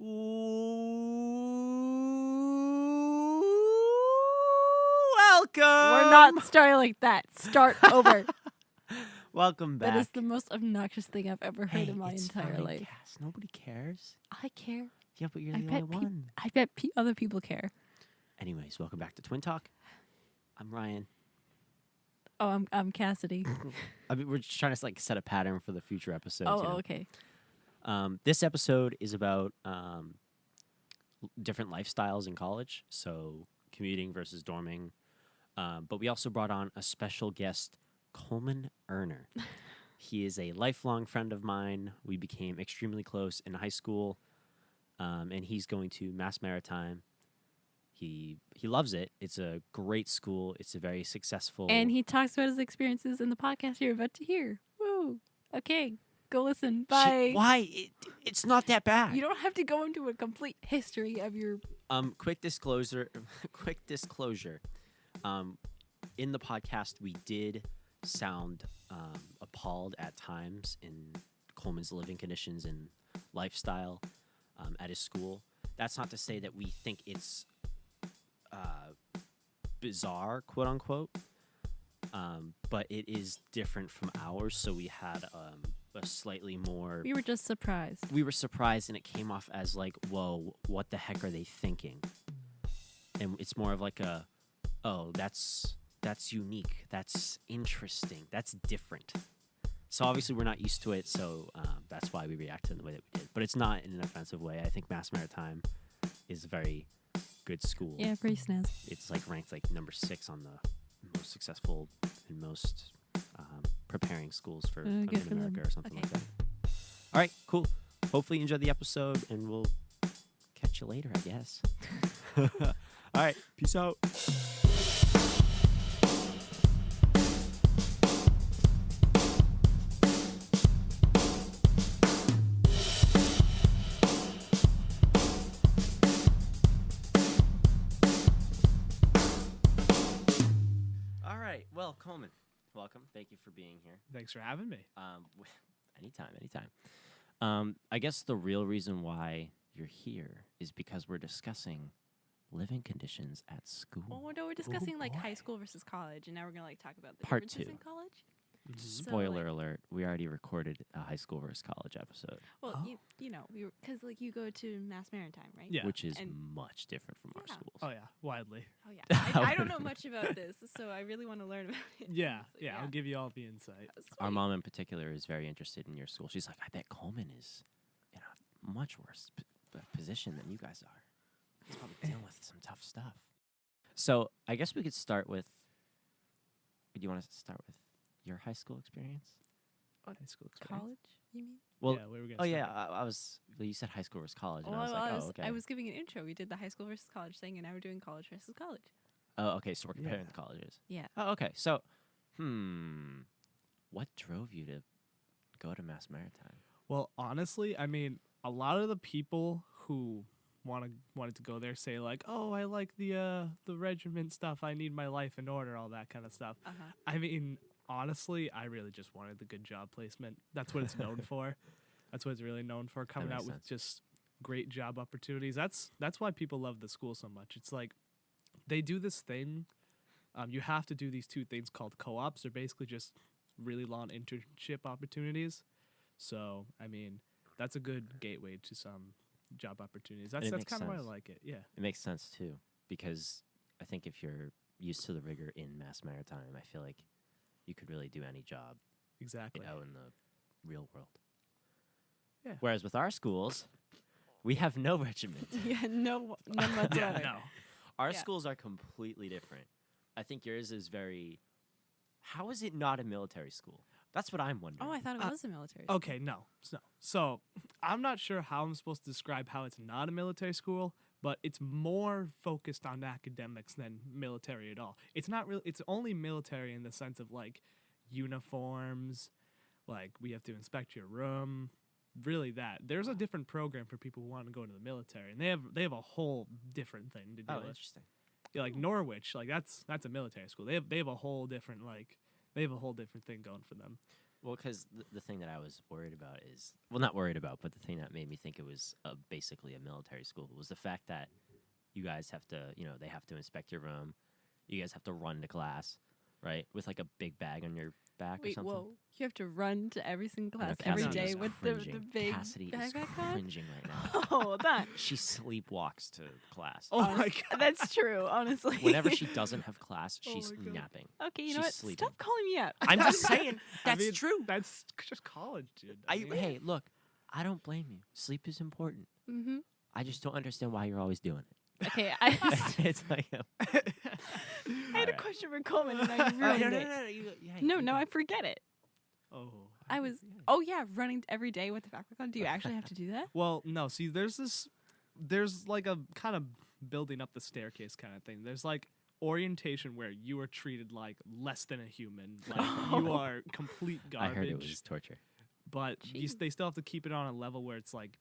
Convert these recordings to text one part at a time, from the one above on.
Welcome. We're not starting like that. Start over. Welcome back. That is the most obnoxious thing I've ever heard in my it's entire fine, life. Cass. Nobody cares. I care. Yeah, but you're the only one. I bet other people care. Anyways, welcome back to Twin Talk. I'm Ryan. Oh, I'm Cassidy. I mean, we're just trying to set a pattern for the future episodes. Okay. This episode is about different lifestyles in college, so commuting versus dorming. But we also brought on a special guest, Coleman Earner. He is a lifelong friend of mine. We became extremely close in high school, and he's going to Mass Maritime. He loves it. It's a great school. It's a very successful... And he talks about his experiences in the podcast you're about to hear. Woo. Okay, go listen. Bye. Why? It's not that bad. You don't have to go into a complete history of your... Quick disclosure. In the podcast, we did sound appalled at times in Coleman's living conditions and lifestyle at his school. That's not to say that we think it's bizarre, quote unquote, but it is different from ours. So we had a slightly more... We were just surprised. We were surprised, and it came off as like, whoa, what the heck are they thinking? And it's more of like a, oh, that's unique. That's interesting. That's different. So obviously we're not used to it, so that's why we reacted in the way that we did. But it's not in an offensive way. I think Mass Maritime is a very good school. Yeah, pretty snazzy. It's ranked number 6 on the most successful and most preparing schools for in America or something like that. All right, cool. Hopefully you enjoyed the episode, and we'll catch you later, I guess. All right, peace out. Well, Coleman, welcome. Thank you for being here. Thanks for having me. Anytime. I guess the real reason why you're here is because we're discussing living conditions at school. Well, no, we're discussing high school versus college, and now we're gonna talk about the Part differences 2. in college. Spoiler alert: we already recorded a high school versus college episode. Well, you know, because you go to Mass Maritime, right? Yeah. Which is much different from our schools. Oh yeah, widely. Oh yeah. I don't know much about this, so I really want to learn about it. Yeah, I'll give you all the insight. Our mom in particular is very interested in your school. She's like, I bet Coleman is in a much worse position than you guys are. He's probably dealing with some tough stuff. So I guess we could start with. Do you want to start with your high school experience? High school experience. College, you mean? Well, yeah, we were gonna oh start yeah, I was. Well, you said high school versus college, and Well, I was like, oh, okay. I was giving an intro. We did the high school versus college thing, and now we're doing college versus college. Oh, okay. So we're comparing the colleges. Yeah. Oh, okay. So, what drove you to go to Mass Maritime? Well, honestly, I mean, a lot of the people who wanted to go there say like, "Oh, I like the regiment stuff. I need my life in order, all that kind of stuff." Uh-huh. I mean, honestly, I really just wanted the good job placement. That's what it's known for. That's what it's really known for. Coming out with just great job opportunities. That's why people love the school so much. It's like they do this thing. You have to do these 2 things called co-ops. They're basically just really long internship opportunities. So, I mean, that's a good gateway to some job opportunities. That's kind of why I like it. Yeah. It makes sense too, because I think if you're used to the rigor in Mass Maritime, I feel like you could really do any job. Exactly. Out in the real world. Yeah. Whereas with our schools, we have no regiment. Yeah, none whatsoever. No. Our schools are completely different. I think yours is very... How is it not a military school? That's what I'm wondering. Oh, I thought it was a military school. Okay, no. So, I'm not sure how I'm supposed to describe how it's not a military school, but it's more focused on academics than military at all. It's not really... It's only military in the sense of, uniforms, we have to inspect your room... Really that. There's a different program for people who want to go into the military, and they have a whole different thing to do. Oh, with. interesting. Yeah, Norwich, that's a military school. They have a whole different thing going for them. Well, because the thing that I was worried about is, well, not worried about, but the thing that made me think it was basically a military school was the fact that you guys have to, they have to inspect your room. You guys have to run to class, right? With like a big bag on your back or Wait, something. whoa. You have to run to every single I know class every Cassidy day is with the cringing. big Cassidy is backpack on? cringing right now. Hold on. She sleepwalks to class. Oh my god. That's true, honestly. Whenever she doesn't have class, Oh she's my God. napping. Okay, you she's know what? sleeping. Stop calling me out. I'm just saying, that's I mean, true. That's just college, dude. I mean, Hey, look, I don't blame you. Sleep is important. Mm-hmm. I just don't understand why you're always doing it. Okay, I It's like, I had a Alright. question for Coleman and I ruined it. No, I forget it. oh. I was, oh yeah, running every day with the backpack on. Do you actually have to do that? Well, no. See, there's like a kind of building up the staircase kind of thing. There's like orientation where you are treated like less than a human, like you are complete I garbage. heard it was torture. But Jeez. they still have to keep it on a level where it's like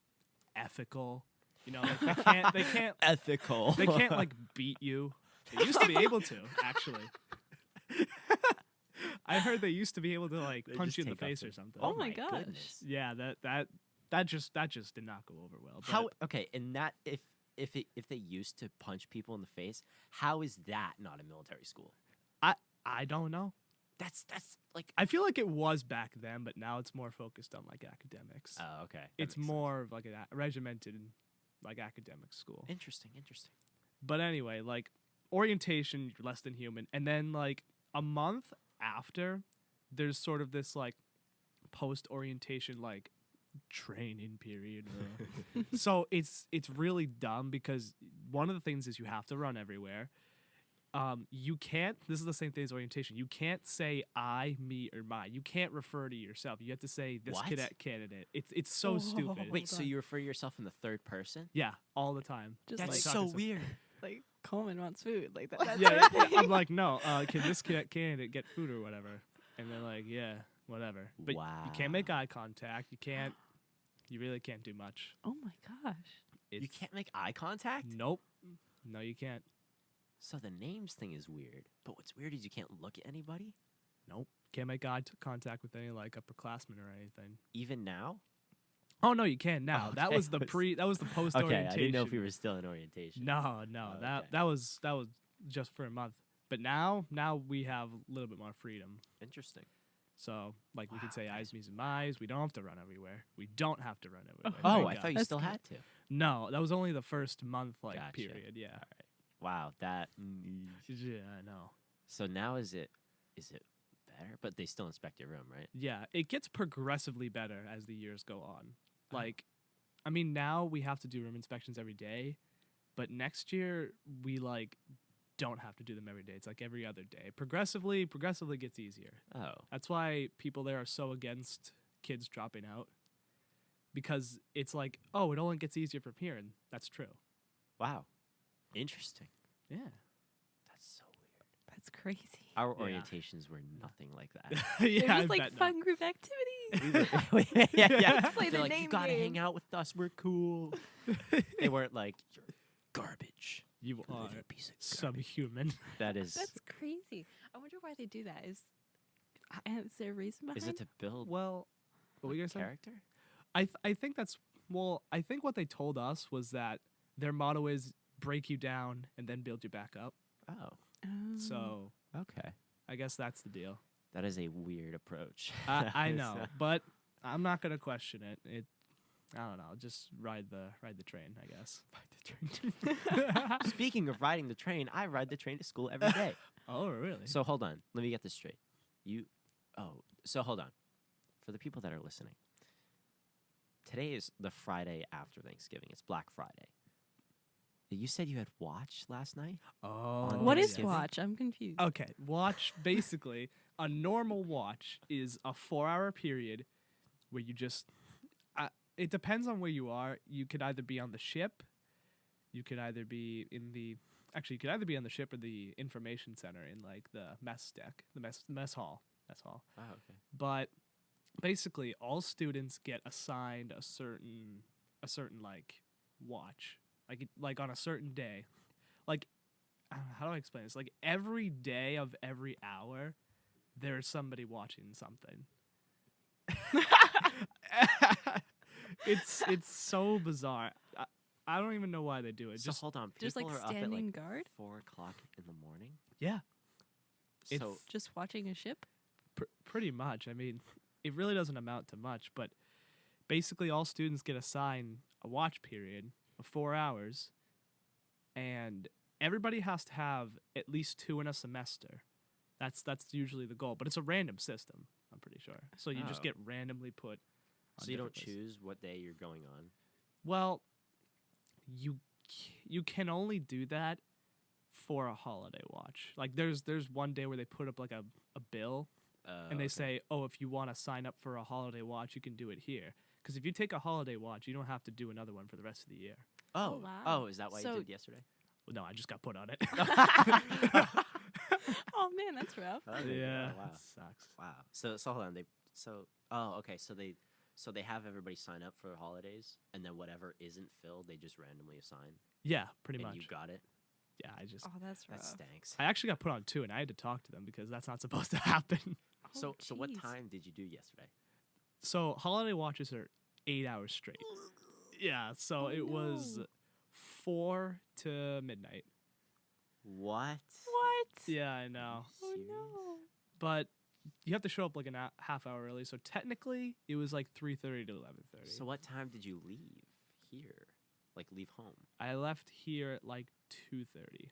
ethical. Like they can't Ethical. they can't like beat you. They used to be able to, actually. I heard they used to be able to like They punch just you in the take off face the- or something. Oh my gosh. goodness. Yeah, that just did not go over well. But How? Okay, and that if they used to punch people in the face, how is that not a military school? I don't know. That's like. I feel like it was back then, but now it's more focused on like academics. Oh, okay. that It's makes sense. more of like a regimented like academic school. Interesting. But anyway, like orientation, you're less than human, and then like a month after, there's sort of this like post orientation like training period. So it's really dumb because one of the things is you have to run everywhere. You can't. This is the same thing as orientation. You can't say I, me, or my. You can't refer to yourself. You have to say this What? cadet candidate. It's so stupid. Wait, so you refer to yourself in the third person? Yeah, all the time. Just That's like, so weird. like Coleman wants food. Like that. That's Yeah, sort of thing. I'm like, no. Can this candidate get food or whatever? And they're like, yeah, whatever. But you can't make eye contact. You can't. You really can't do much. Oh my gosh. You It's- can't make eye contact. Nope. No, you can't. So the names thing is weird. But what's weird is you can't look at anybody. Nope. Can't make eye contact with any like upperclassmen or anything. Even now. Oh no, you can now. Oh, That okay. was the That was the post Okay, orientation. I didn't know if we were still in orientation. No, Oh, that okay. that was just for a month. But now we have a little bit more freedom. Interesting. So like we Wow, could say guys. eyes, me's, and my's. We don't have to run everywhere. We don't have to run everywhere. Oh, Thank I God. thought you That's still good. had to. No, that was only the first month Gotcha. period. Yeah. Wow, that. Yeah, I know. So now is it better? But they still inspect your room, right? Yeah, it gets progressively better as the years go on. Oh. Like, I mean, now we have to do room inspections every day, but next year we like don't have to do them every day. It's like every other day. Progressively gets easier. Oh, That's why people there are so against kids dropping out, because it's like, oh, it only gets easier from here, and that's true. wow, interesting. Yeah. That's so weird. That's crazy. Our Yeah. orientations were nothing like that. Yeah, They're I just like bet not. fun group activities. yeah. Let's play They're the like, you name gotta game." hang out with us. We're cool. They weren't like, you're garbage. You You are live a piece of garbage. subhuman. That is. That's crazy. I wonder why they do that. Is there a reason behind Is it to build Well, what were you gonna say? character? I think that's I think what they told us was that their motto is break you down and then build you back up. Oh, So okay. I guess that's the deal. That is a weird approach. I That is, know, but I'm not gonna question it. I don't know. Just ride the train, I guess. Speaking of riding the train, I ride the train to school every day. Oh, really? So hold on, let me get this straight. So hold on. For the people that are listening, today is the Friday after Thanksgiving. It's Black Friday. You said you had watch last night? Oh, What is Thanksgiving? watch? I'm confused. Okay, watch basically a normal watch is a 4-hour period where you just. It depends on where you are. You could either be on the ship, you could either be in the. Actually, you could either be on the ship or the information center in like the mess deck, the mess hall. Oh, okay. But basically, all students get assigned a certain like watch, like on a certain day. Like, how do I explain this? Like every day of every hour, there's somebody watching something. It's so bizarre. I don't even know why they do it. So Just hold on, Just people like are up at standing like guard, 4:00 in the morning. yeah, So It's- just watching a ship. pretty much. I mean, it really doesn't amount to much, but basically all students get assigned a watch period of 4 hours, and everybody has to have at least 2 in a semester. That's usually the goal, but it's a random system. I'm pretty sure. So you just Oh. get randomly put. On so you don't different places. choose what day you're going on. Well, you can only do that for a holiday watch. Like there's one day where they put up like a bill and they Okay. say, "Oh, if you want to sign up for a holiday watch, you can do it here." Because if you take a holiday watch, you don't have to do another one for the rest of the year. Oh, wow. is that why So- you did yesterday? Well, no, I just got put on it. Oh man, that's rough. Oh, there you go. yeah, Wow. it sucks. Wow. So hold on. Okay. So they have everybody sign up for the holidays, and then whatever isn't filled, they just randomly assign. Yeah, pretty and much. you got it. Yeah, Oh, that's rough. That stinks. I actually got put on 2, and I had to talk to them because that's not supposed to happen. Oh, So what jeez. time did you do yesterday? So holiday watches are 8 hours straight. Yeah, so Oh, it was no. 4 to midnight. What? What? Yeah, I know. Oh Serious? no. But you have to show up like a half hour early. So technically, it was like 3:30 to 11:30. So what time did you leave here? Like leave home? I left here at like 2:30.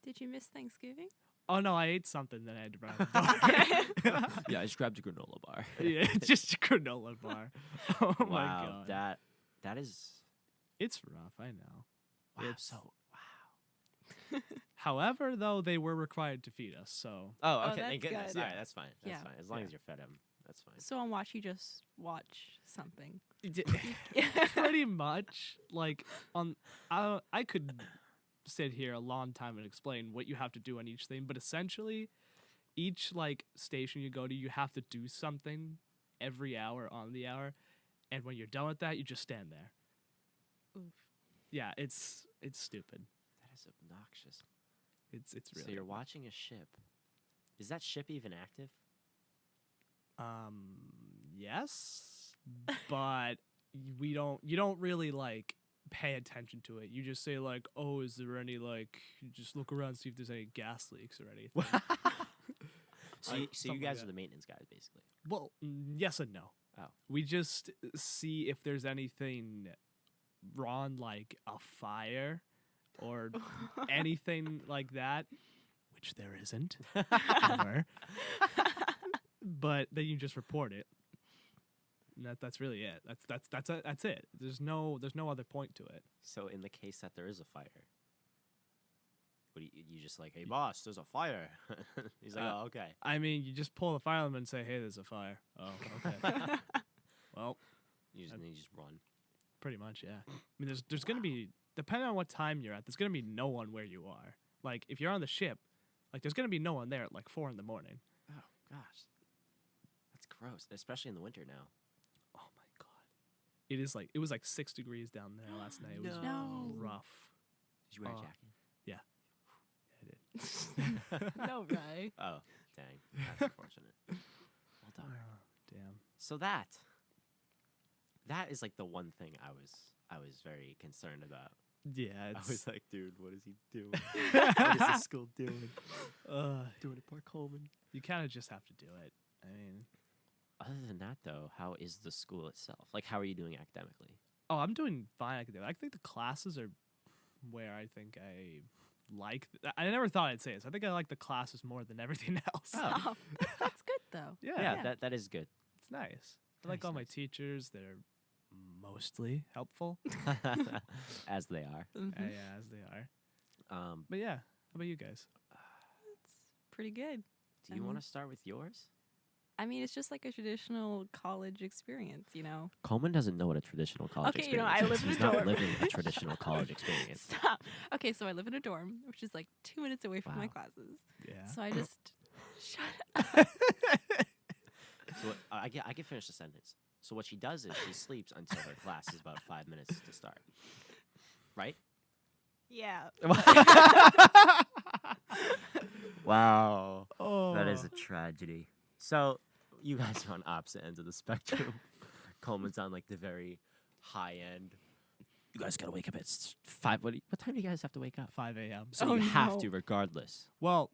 Did you miss Thanksgiving? Oh no, I ate something that I had to run out the door. Yeah, I just grabbed a granola bar. Yeah, it's just a granola bar. Oh my Wow, god, that is it's rough. I know. wow. It's- So wow. However, though, they were required to feed us, so Oh, Oh, okay. Thank that's goodness. good. All right, that's fine. That's Yeah. fine. As long Yeah. as you're fed him, that's fine. So on watch, you just watch something. pretty much like on. I could sit here a long time and explain what you have to do on each thing, but essentially, each like station you go to, you have to do something every hour on the hour, and when you're done with that, you just stand there. Oof. Yeah, it's stupid. That is obnoxious. It's really. So you're watching a ship. Is that ship even active? Yes, but you don't really like pay attention to it. You just say like, oh, is there any like, you just look around, see if there's any gas leaks or anything. So you something like guys that. are the maintenance guys, basically. Well, yes and no. Oh. We just see if there's anything wrong, like a fire or anything like that, which there isn't. Ever. But then you just report it. And that's really it. That's it. There's no other point to it. So in the case that there is a fire, what do you just like, hey boss, there's a fire. He's like, oh, okay. I mean, you just pull the fireman and say, "Hey, there's a fire." Oh, okay. Well, You just run. pretty much, yeah. I mean, there's gonna be, depending on what time you're at, there's gonna be no one where you are. Like if you're on the ship, like there's gonna be no one there at like 4 a.m. Oh gosh, that's gross, especially in the winter now. Oh my god. It was like 6 degrees down there last night. It was No. rough. Did you wear a Oh. jacket? I did. No, right? Oh, dang, that's unfortunate. Well done. Oh, damn. So that is like the one thing I was very concerned about. Yeah, I it's was like, dude, what is he doing? What is this school doing? Doing it, poor Coleman. you kind of just have to do it. I mean, Other than that, though, how is the school itself? Like, how are you doing academically? oh, I'm doing fine academically. I think the classes are where I think I like. I never thought I'd say this. I think I like the classes more than everything else. Oh. Oh, that's good though. Yeah, Yeah, that is good. it's nice. I like Nice, all my nice. teachers. They're mostly helpful. As they are. Mhm. Yeah, as they are. But yeah, how about you guys? That's pretty good. Do you want to start with yours? I mean, it's just like a traditional college experience, you know. Coleman doesn't know what a traditional college Okay, you know, experience I is. live in He's a not dorm. living a traditional college experience. Stop. Okay, so I live in a dorm, which is like 2 minutes away from my Wow. classes. Yeah. So I just shut up. So I can finish the sentence. So what she does is she sleeps until her class is about 5 minutes to start. Right? Yeah. Wow. Oh. That is a tragedy. So you guys are on opposite ends of the spectrum. Coleman's on like the very high end. You guys gotta wake up at 5. What time do you guys have to wake up? 5 a.m. So Oh, you have no. to regardless. Well,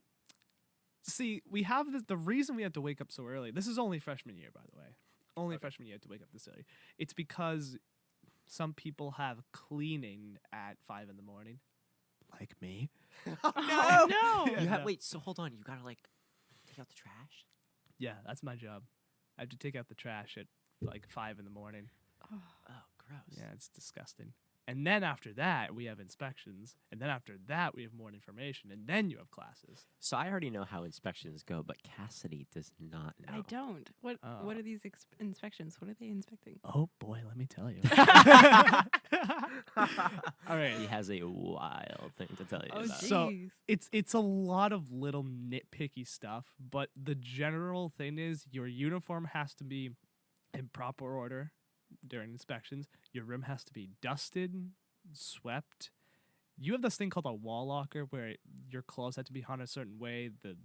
see, we have the reason we have to wake up so early. This is only freshman year, by the way. Only freshman year to wake up this early. It's because some people have cleaning at 5 in the morning, like me. Oh, no. Yeah, You have no. wait. So hold on. You gotta like take out the trash. Yeah, that's my job. I have to take out the trash at like 5 in the morning. Oh, gross. Yeah, it's disgusting. And then after that, we have inspections. And then after that, we have more information. And then you have classes. So I already know how inspections go, but Cassidy does not know. I don't. What Oh. are these inspections? What are they inspecting? Oh, boy, let me tell you. All right. He has a wild thing to tell you Oh, about. So- jeez. It's a lot of little nitpicky stuff, but the general thing is your uniform has to be in proper order during inspections. Your room has to be dusted, swept. You have this thing called a wall locker where your clothes have to be hung a certain way. The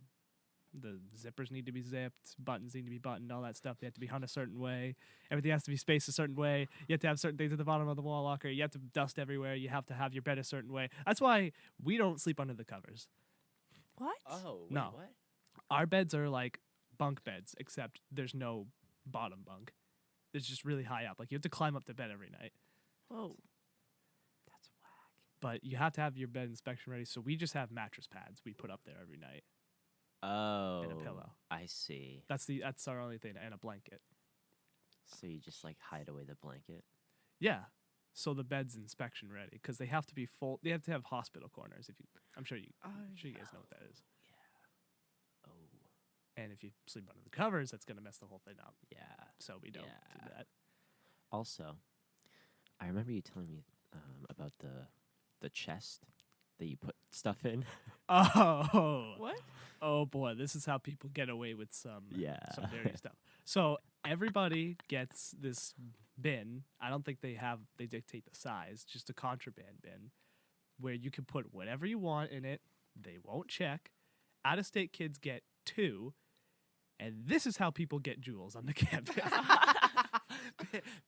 zippers need to be zipped, buttons need to be buttoned, all that stuff. They have to be hung a certain way. Everything has to be spaced a certain way. You have to have certain things at the bottom of the wall locker. You have to dust everywhere. You have to have your bed a certain way. That's why we don't sleep under the covers. What? Oh, wait, No. what? Our beds are like bunk beds, except there's no bottom bunk. It's just really high up. Like you have to climb up to bed every night. Whoa. That's whack. But you have to have your bed inspection ready. So we just have mattress pads we put up there every night. Oh, And a pillow. I see. That's our only thing, and a blanket. So you just like hide away the blanket. Yeah. So the bed's inspection ready because they have to be full. They have to have hospital corners. I'm sure you guys know what that is. Oh, And if you sleep under the covers, that's gonna mess the whole thing up. yeah. So we don't do Yeah. that. Also, I remember you telling me about the chest that you put stuff in. Oh. What? Oh boy, this is how people get away with some Yeah. dirty stuff. So everybody gets this bin. I don't think they dictate the size, just a contraband bin where you can put whatever you want in it. They won't check. Out of state kids get 2. And this is how people get jewels on the campus.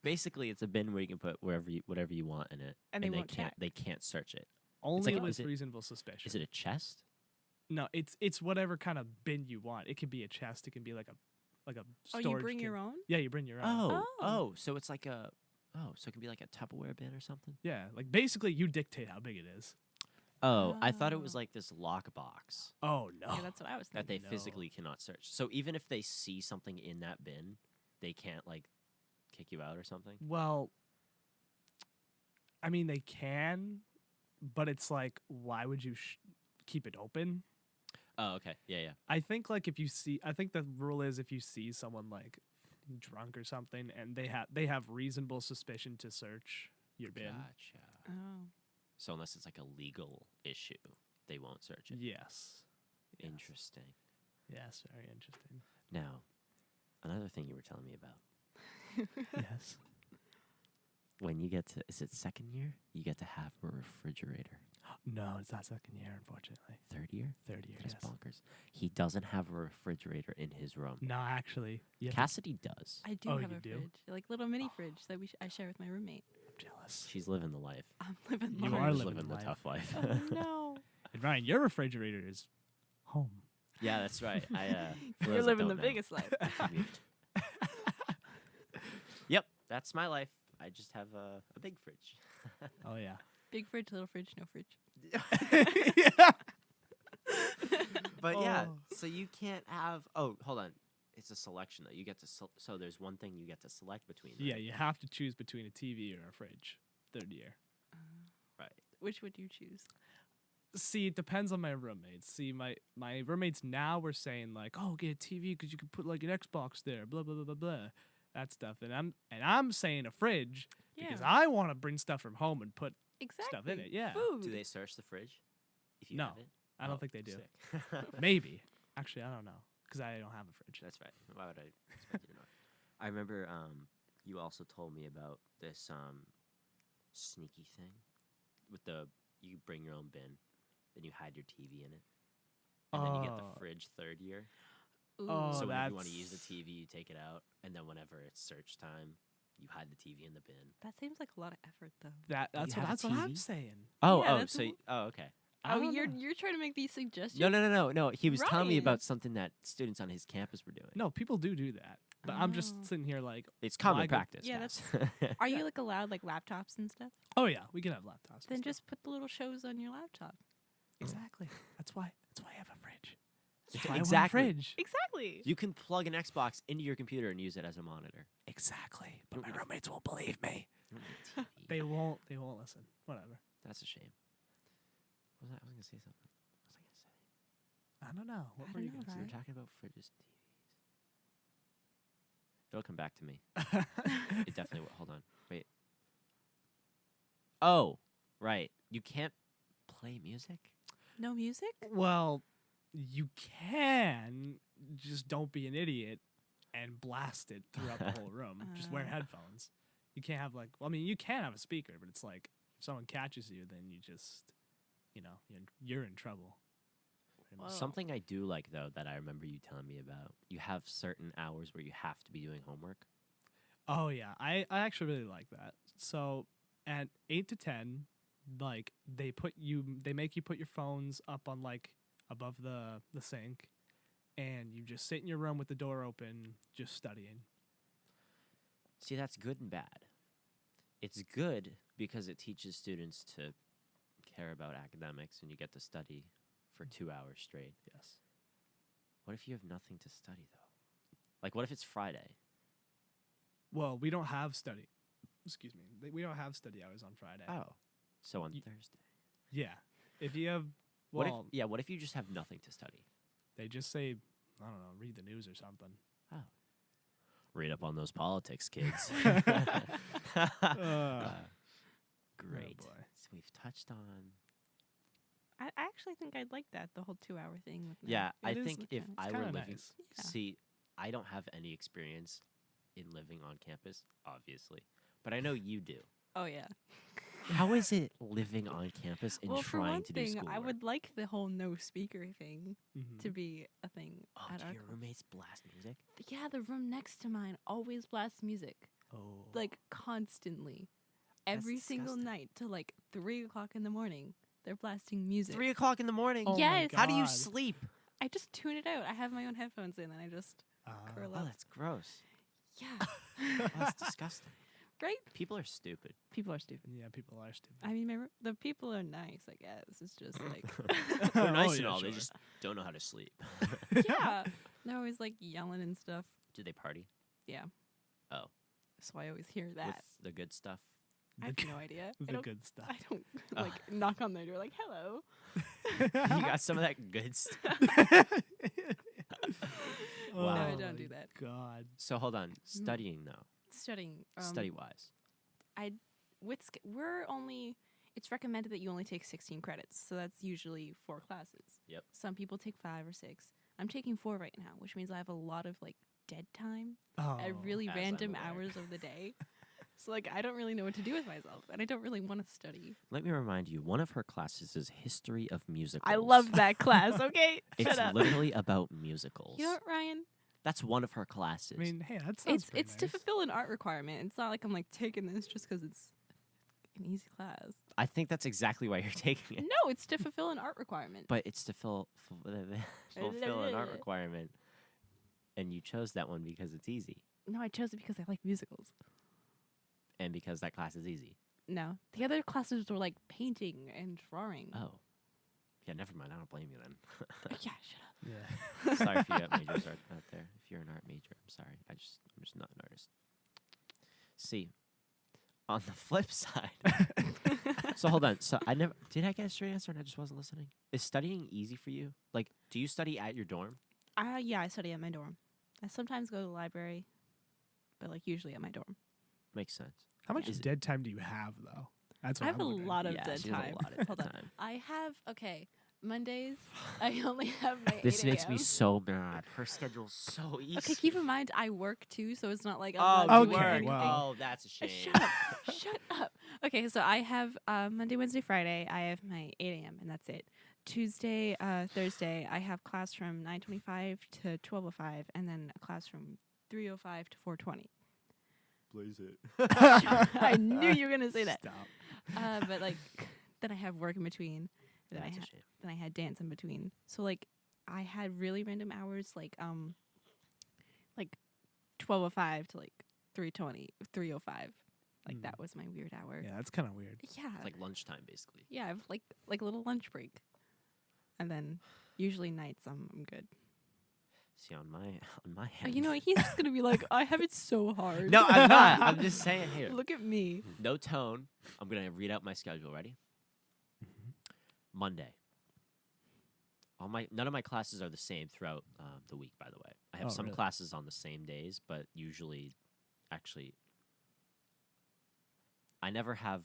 Basically, it's a bin where you can put whatever you want in it, And they they won't can't check. they can't search it. Only like a- with is it- reasonable suspicion. Is it a chest? No, it's whatever kind of bin you want. It can be a chest. It can be like a Oh, storage. you bring can- your own? Yeah, you bring your own. Oh, so it's like so it can be like a Tupperware bin or something. Yeah, like basically you dictate how big it is. Oh, I thought it was Oh. like this lockbox Oh no. Yeah, that's what I was that thinking. they No. physically cannot search. So even if they see something in that bin, they can't like kick you out or something. Well, I mean they can, but it's like why would you keep it open? Oh, okay. Yeah. I think like I think the rule is if you see someone like drunk or something and they have reasonable suspicion to search your bin. Gotcha. Oh. So unless it's like a legal issue, they won't search it. Yes. Yes. Interesting. Yes, very interesting. Now, another thing you were telling me about. Yes. When you get to, is it second year? You get to have a refrigerator. No, it's not second year, unfortunately. Third year? Third year. That's Yes. bonkers. He doesn't have a refrigerator in his room. No, actually, you have to- Cassidy does. I do Oh, have you a do? fridge, like little mini fridge that I share with my roommate. I'm jealous. She's living the life. I'm living You large. are She's living the life. tough life. Oh, no. And Ryan, your refrigerator is home. Yeah, that's right. For You're those that living the don't know, biggest life. I commute. Yep, that's my life. I just have a big fridge. Oh yeah. Big fridge, little fridge, no fridge. Yeah. But yeah, Oh. so you can't have. Oh, hold on. It's a selection though. You get to so there's one thing you get to select between. Yeah, right? you have to choose between a TV or a fridge. Third year. Right. Which would you choose? See, it depends on my roommates. See, my roommates now were saying like, "Oh, get a TV because you can put like an Xbox there." Blah blah blah blah blah. That stuff, and I'm saying a fridge because I want to bring stuff from home and put. Exactly. stuff in it, yeah. Food. Do they search the fridge? If you No, have it? I don't Oh, think they do. sick. Maybe. Actually, I don't know because I don't have a fridge. That's right. Why would I expect you to know? I remember you also told me about this sneaky thing with you bring your own bin, then you hide your TV in it, and then you get Oh. the fridge third year. Ooh. Oh, So whenever you want to that's- use the TV, you take it out, and then whenever it's search time, you hide the TV in the bin. That seems like a lot of effort, though. That's you have a what I'm TV? saying. Oh, Yeah, oh, that's so a- okay. I Oh, don't you're know. trying to make these suggestions? No. He was telling me Ryan. about something that students on his campus were doing. No, people do that. But I'm Oh. just sitting here like, It's common Why go- practice. Yeah, guys. Are you like allowed like laptops and stuff? oh yeah, we can have laptops. and Then stuff. just put the little shows on your laptop. exactly. That's why I have a fridge. Yeah, That's why I want a exactly. fridge. Exactly. You can plug an Xbox into your computer and use it as a monitor. Exactly. But Don't my need a- roommates won't believe me. You don't need a TV. They won't. They won't listen. Whatever. That's a shame. What was that? I was gonna say something. What was I gonna say? I don't know. What I were you don't know, gonna We were Right. talking about fridges and TVs. It'll come back to me. say? It definitely will. Hold on. Wait. Oh, right. You can't play music? No music? Well, you can. Just don't be an idiot and blast it throughout the whole room. Just wear Uh. headphones. You can't have like. Well, I mean, you can have a speaker, but it's like if someone catches you, then you just, you're in trouble. pretty much. Whoa. Something I do like, though, that I remember you telling me about, you have certain hours where you have to be doing homework. Oh yeah, I actually really like that. So at 8 to 10, like they make you put your phones up on like above the sink, and you just sit in your room with the door open, just studying. See, that's good and bad. It's good because it teaches students to care about academics and you get to study for 2 hours straight. Yes. What if you have nothing to study, though? Like, what if it's Friday? Well, we don't have study. Excuse me. We don't have study hours on Friday. Oh. So on Y- Thursday. Yeah. If you have, What well, what if you just have nothing to study? they just say, I don't know, read the news or something. Read up on those politics, kids. Great. boy. So we've touched on. I actually think I'd like that, the whole 2-hour thing. With no- Yeah, I It is think if it's I were kinda living. nice. Yeah. See, I don't have any experience in living on campus, obviously, but I know you do. Oh, yeah. How is it living on campus and Well, for trying one to do thing, schoolwork? I would like the whole no speaker thing Mhm. to be a thing. Oh, at do our your class. roommates blast music? Yeah, the room next to mine always blasts music, Oh. like constantly. Every single disgusting. night till like 3 o'clock in the morning, they're blasting music. 3 o'clock in the morning. Oh my Yes. How do you God. sleep? I just tune it out. I have my own headphones in and I just curl Oh, up. that's gross. Yeah. Oh, that's disgusting. Right? People are stupid. People are stupid. Yeah, people are stupid. I mean, the people are nice, I guess. It's just like, They're nice Oh, and yeah, all. They sure. just don't know how to sleep. yeah. They're always like yelling and stuff. Do they party Yeah. Oh. So I always hear that. with the good stuff? I have no idea. I The don't, good stuff. I don't Oh. like knock on their door like, hello. You got some of that good stuff. Oh Wow. No, I my don't do that. God. So hold on. Studying though. Studying. Study wise. It's recommended that you only take 16 credits. So that's usually 4 classes. Yep. Some people take 5 or 6. I'm taking 4 right now, which means I have a lot of like dead time Oh. at really as I'm random aware. hours of the day. So like I don't really know what to do with myself and I don't really want to study. Let me remind you, one of her classes is history of musicals. I love that class, okay? It's Shut up. literally about musicals. You know what, Ryan? That's one of her classes. I mean, hey, that sounds It's to nice. fulfill an art requirement. It's not like I'm like taking this just because it's an easy class. I think that's exactly why you're taking it. No, it's to fulfill an art requirement. But it's to fulfill an art requirement. And you chose that one because it's easy. No, I chose it because I like musicals. And because that class is easy. No, the other classes were like painting and drawing. Oh. Yeah, never mind. I don't blame you then. Yeah, shut up. Yeah. Sorry if you got majors out there. If you're an art major, I'm sorry. I'm just not an artist. See, on the flip side. So hold on. So did I get a straight answer and I just wasn't listening? Is studying easy for you? Like, do you study at your dorm? Yeah, I study at my dorm. I sometimes go to the library, but like usually at my dorm. Makes sense. How much Is it- dead time do you have though? That's what I have I'm a wondering. lot of Yeah, dead she has a time. lot of Hold dead on. time. I have Mondays. I only have my. This 8 makes me a.m.. so mad. Her schedule's so easy. Okay, keep in mind I work too, so it's not like Oh, I'm you not okay, doing work. anything. well. Oh, that's a shame. Shut up! Shut up! Okay, so I have Monday, Wednesday, Friday. I have my 8 a.m. and that's it. Tuesday, Thursday, I have class from 9:25 to 12:05, and then a class from 3:05 to 4:20. Blaze it. I knew you were gonna say that. Stop. But like, then I have work in between. And That's a shame. then I had dance in between. So like, I had really random hours, like 12:05 to like 3:20, 3:05. Like that was my weird hour. Yeah, that's kind of weird. Yeah. Like lunchtime, basically. Yeah, I have like a little lunch break, and then usually nights I'm good. See, on my hand. You know what? He's just gonna be like, I have it so hard. No, I'm not. I'm just saying here. Look at me. No tone. I'm gonna read out my schedule. Ready? Monday. None of my classes are the same throughout the week. By the way, I have some really? classes on the same days, but usually, actually, I never have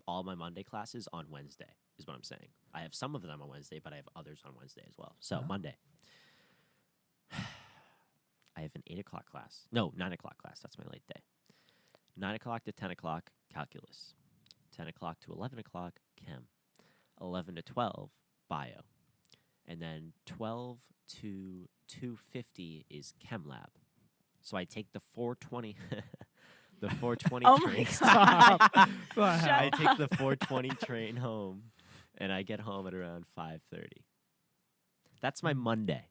all my Monday classes on Wednesday. Is what I'm saying. I have some of them on Wednesday, but I have others on Wednesday as well. So Monday, I have an 8 o'clock class. No, 9 o'clock class. That's my late day. 9 o'clock to 10 o'clock, calculus. 10 o'clock to 11 o'clock, chem. 11 to 12, bio. And then 12 to 2:50 is chem lab. So I take the 4:20 the 4:20 Oh my train. Stop. I take the 4:20 train home, and I get home at around 5:30. That's my Monday.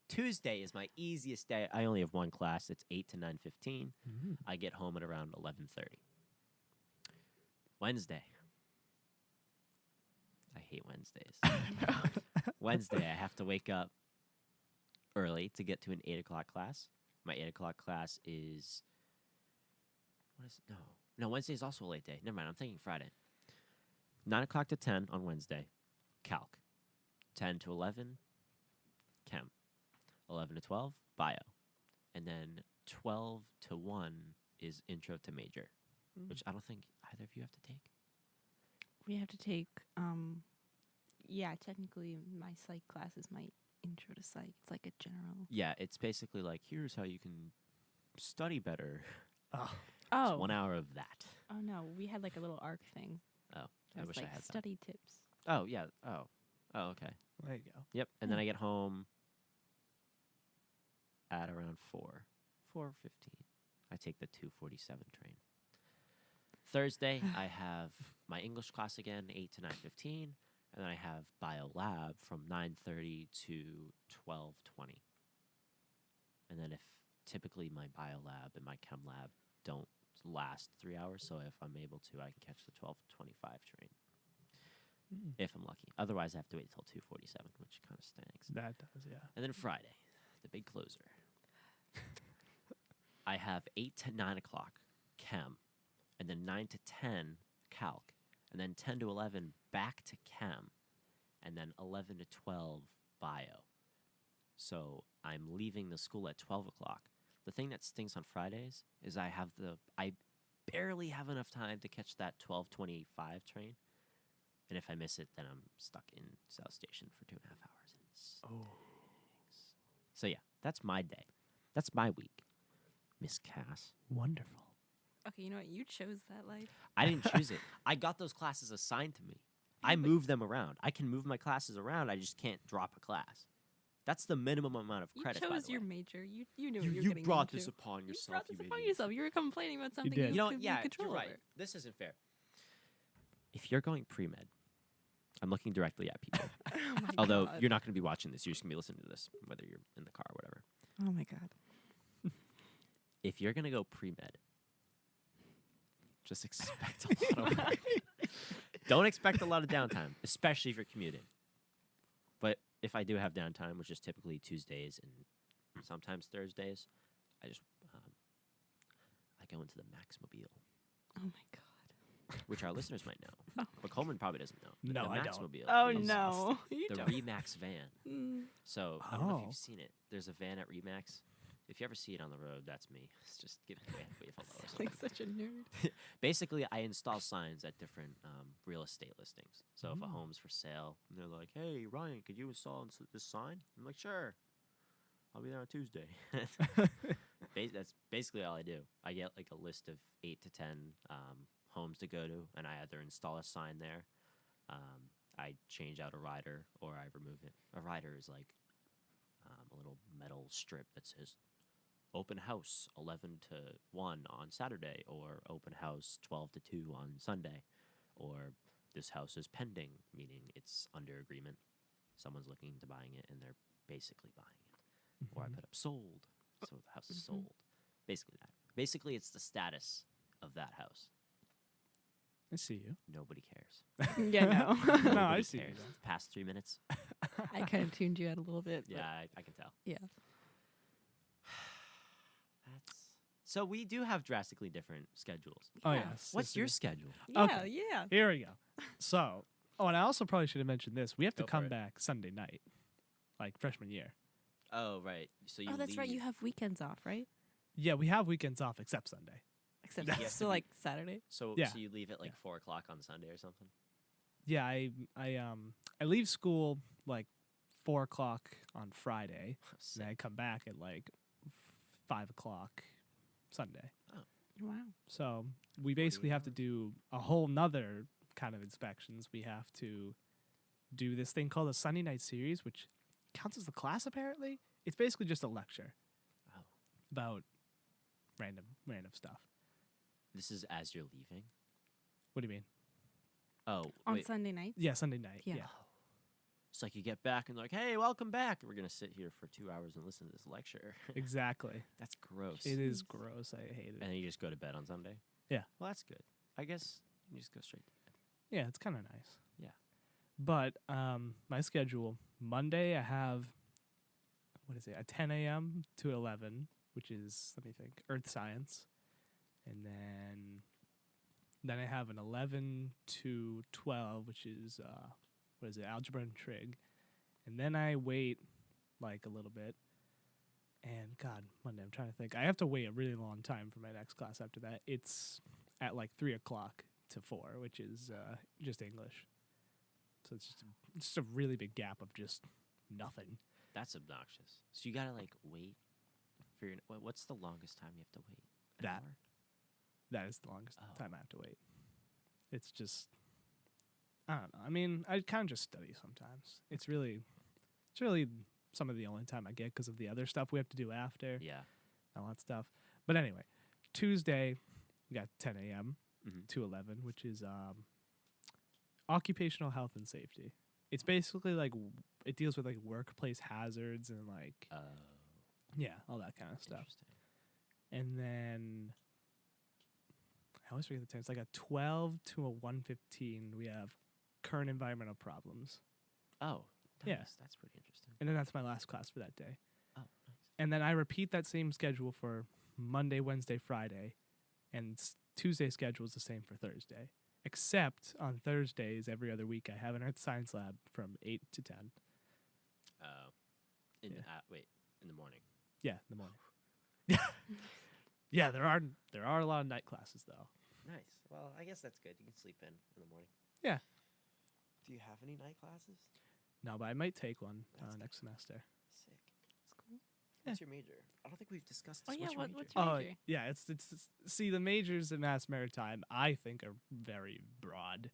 Tuesday is my easiest day. I only have one class. It's 8 to 9:15. I get home at around 11:30. Wednesday. I hate Wednesdays. Wednesday, I have to wake up early to get to an 8 o'clock class. My 8 o'clock class is... What is it? No, Wednesday is also a late day. Never mind, I'm thinking Friday. 9 o'clock to 10 on Wednesday, calc. 10 to 11, chem. 11 to 12, bio. And then 12 to 1 is intro to major, which I don't think either of you have to take. We have to take, yeah, technically my psych class is my intro to psych. It's like a general. Yeah, it's basically like, here's how you can study better. Oh. It's 1 hour of that. Oh no, we had like a little arc thing. Oh, It I was wish like I had that. study tips. Oh, yeah. Oh, okay. There you go. Yep. And then I get home at around 4:15. I take the 2:47 train. Thursday, I have my English class again, 8 to 9:15, and then I have bio lab from 9:30 to 12:20. And then if typically my bio lab and my chem lab don't last 3 hours, so if I'm able to, I can catch the 12:25 train. If I'm lucky. Otherwise, I have to wait till 2:47, which kind of stinks. That does, yeah. And then Friday, the big closer. I have 8 to 9 o'clock chem, and then 9 to 10 calc, and then 10 to 11 back to chem, and then 11 to 12 bio. So I'm leaving the school at 12 o'clock. The thing that stinks on Fridays is I barely have enough time to catch that 12:25 train. And if I miss it, then I'm stuck in South Station for 2.5 hours. And it stinks. So yeah, that's my day. That's my week, Miss Cass. Wonderful. Okay, you know what? You chose that life. I didn't choose it. I got those classes assigned to me. I move them around. I can move my classes around. I just can't drop a class. That's the minimum amount of credit. You by chose the your way. major. You knew what you were You getting brought into. this upon yourself. You brought this upon idiot. yourself. You were complaining about something did. you You know, could yeah, be control you're right. over. This isn't fair. If you're going pre-med, I'm looking directly at people. Oh my Although God. you're not going to be watching this. You're just going to be listening to this, whether you're in the car or whatever. Oh my God. If you're going to go pre-med, just expect a lot of work. Don't expect a lot of downtime, especially if you're commuting. But if I do have downtime, which is typically Tuesdays and sometimes Thursdays, I just I go into the Maxmobile, Oh my God. which our listeners might know, but Coleman probably doesn't know. No, the I don't. Maxmobile Oh is no. You the don't. Remax van. Mm. So I don't know if Oh. you've seen it. There's a van at Remax. If you ever see it on the road, that's me. It's just give wave hello or Like something. such a nerd. Basically, I install signs at different real estate listings. So if a home's for sale, and they're like, "Hey, Ryan, could you install this sign?" I'm like, "Sure. I'll be there on Tuesday." That's basically all I do. I get like a list of 8 to 10 homes to go to, and I either install a sign there. I change out a rider or I remove it. A rider is like a little metal strip that says open house 11 to 1 on Saturday, or open house 12 to 2 on Sunday, or this house is pending, meaning it's under agreement. Someone's looking into buying it and they're basically buying it. Or I put up sold, so the house is sold. Basically that. Basically, it's the status of that house. I see you. Nobody cares. Yeah, no. No, I Nobody see you. cares. Past 3 minutes. I kind of tuned you out a little bit. Yeah, I can tell. Yeah. So we do have drastically different schedules. Oh, Yeah. yes. What's yes, your yes. schedule? Yeah, Okay. yeah. Here we go. So, and I also probably should have mentioned this. We have to Go for come it. back Sunday night, like freshman year. Oh, right. So you Oh, that's right. leave- You have weekends off, right? Yeah, we have weekends off except Sunday. Except Yes, still to be- like Saturday. So Yeah. so you leave at like Yeah. 4 o'clock on Sunday or something? Yeah, I leave school like 4 o'clock on Friday, Sick. and I come back at like 5 o'clock Sunday. Wow. So we basically 48 have to do a whole nother kind of inspections. We have to do this thing called a Sunday night series, which counts as the class apparently. It's basically just a lecture Oh. about random stuff. This is as you're leaving? What do you mean? Oh, On wait. Sunday nights? Yeah, Sunday night. Yeah. Yeah. It's like you get back and like, hey, welcome back. We're going to sit here for 2 hours and listen to this lecture. Exactly. That's gross. It is Jeez. gross. I hate it. And then you just go to bed on Sunday? Yeah. Well, that's good. I guess you just go straight to bed. Yeah, it's kind of nice. Yeah. But my schedule, Monday I have, what is it, a 10 a.m. to 11, which is, let me think, earth science. And then I have an 11 to 12, which is, what is it, algebra and trig. And then I wait like a little bit. And God, Monday, I'm trying to think. I have to wait a really long time for my next class after that. It's at like 3 o'clock to 4, which is just English. So it's just a really big gap of just nothing. That's obnoxious. So you got to like wait for your. What's the longest time you have to wait? An That. hour? That is the longest Oh. time I have to wait. It's just, I don't know. I mean, I kind of just study sometimes. It's really some of the only time I get because of the other stuff we have to do after, Yeah. all that stuff. But anyway, Tuesday, we got 10 a.m. Mhm. to 11, which is occupational health and safety. It's basically like it deals with like workplace hazards and like all that kind of stuff. Interesting. And then I always forget the time. It's like a 12 to a 1:15. We have current environmental problems, Oh, nice. Yeah. That's pretty interesting. and then that's my last class for that day. Oh, nice. And then I repeat that same schedule for Monday, Wednesday, Friday, and Tuesday schedule is the same for Thursday. Except on Thursdays, every other week, I have an earth science lab from 8 to 10. Oh. Wait, in the morning. Yeah, in the morning. Yeah, yeah. There are a lot of night classes though. Nice. Well, I guess that's good. You can sleep in the morning. Yeah. Do you have any night classes? No, but I might take one That's good. next semester. Sick. That's cool. What's your major? I don't think we've discussed Oh, this. yeah, What's your what- major? what's your- Oh, major? yeah. It's see the majors in mass maritime. I think are very broad.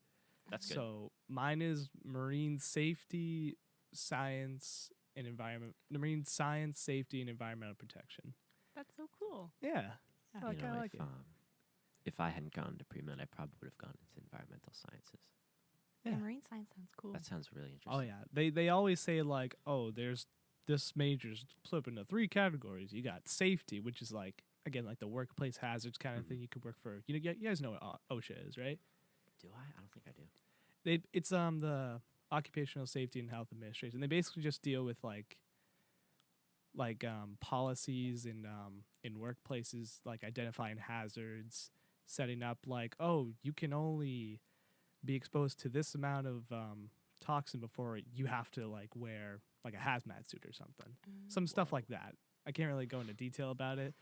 That's good. So mine is marine safety, science, and environment. Marine science, safety, and environmental protection. That's so cool. Yeah, Yeah. I You know, like if, it. if I hadn't gone to pre-med, I probably would have gone into environmental sciences. Yeah. Yeah. Marine science sounds cool. That sounds really interesting. Oh yeah, they always say like, oh, there's this major's split into 3 categories. You got safety, which is like again like the workplace hazards kind of Mhm. thing. You could work for. You guys know what OSHA is, right? Do I? I don't think I do. It's the Occupational Safety and Health Administration. They basically just deal with like policies in workplaces, like identifying hazards, setting up like, oh, you can only be exposed to this amount of toxin before you have to like wear like a hazmat suit or something. Some stuff Whoa. like that. I can't really go into detail about it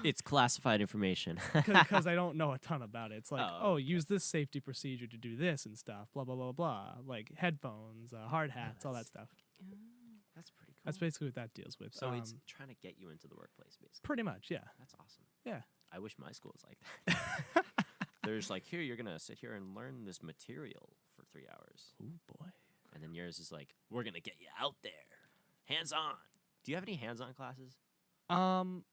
It's classified information. because I don't know a ton about it. It's like, Oh, oh, okay. use this safety procedure to do this and stuff, blah, blah, blah, blah. Like headphones, hard hats, all that that's- stuff. That's pretty cool. That's basically what that deals with. So it's trying to get you into the workplace, basically. pretty much, yeah. That's awesome. Yeah. I wish my school was like that. There's like, here, you're going to sit here and learn this material for 3 hours. Oh boy. And then yours is like, we're going to get you out there. Hands on. Do you have any hands-on classes?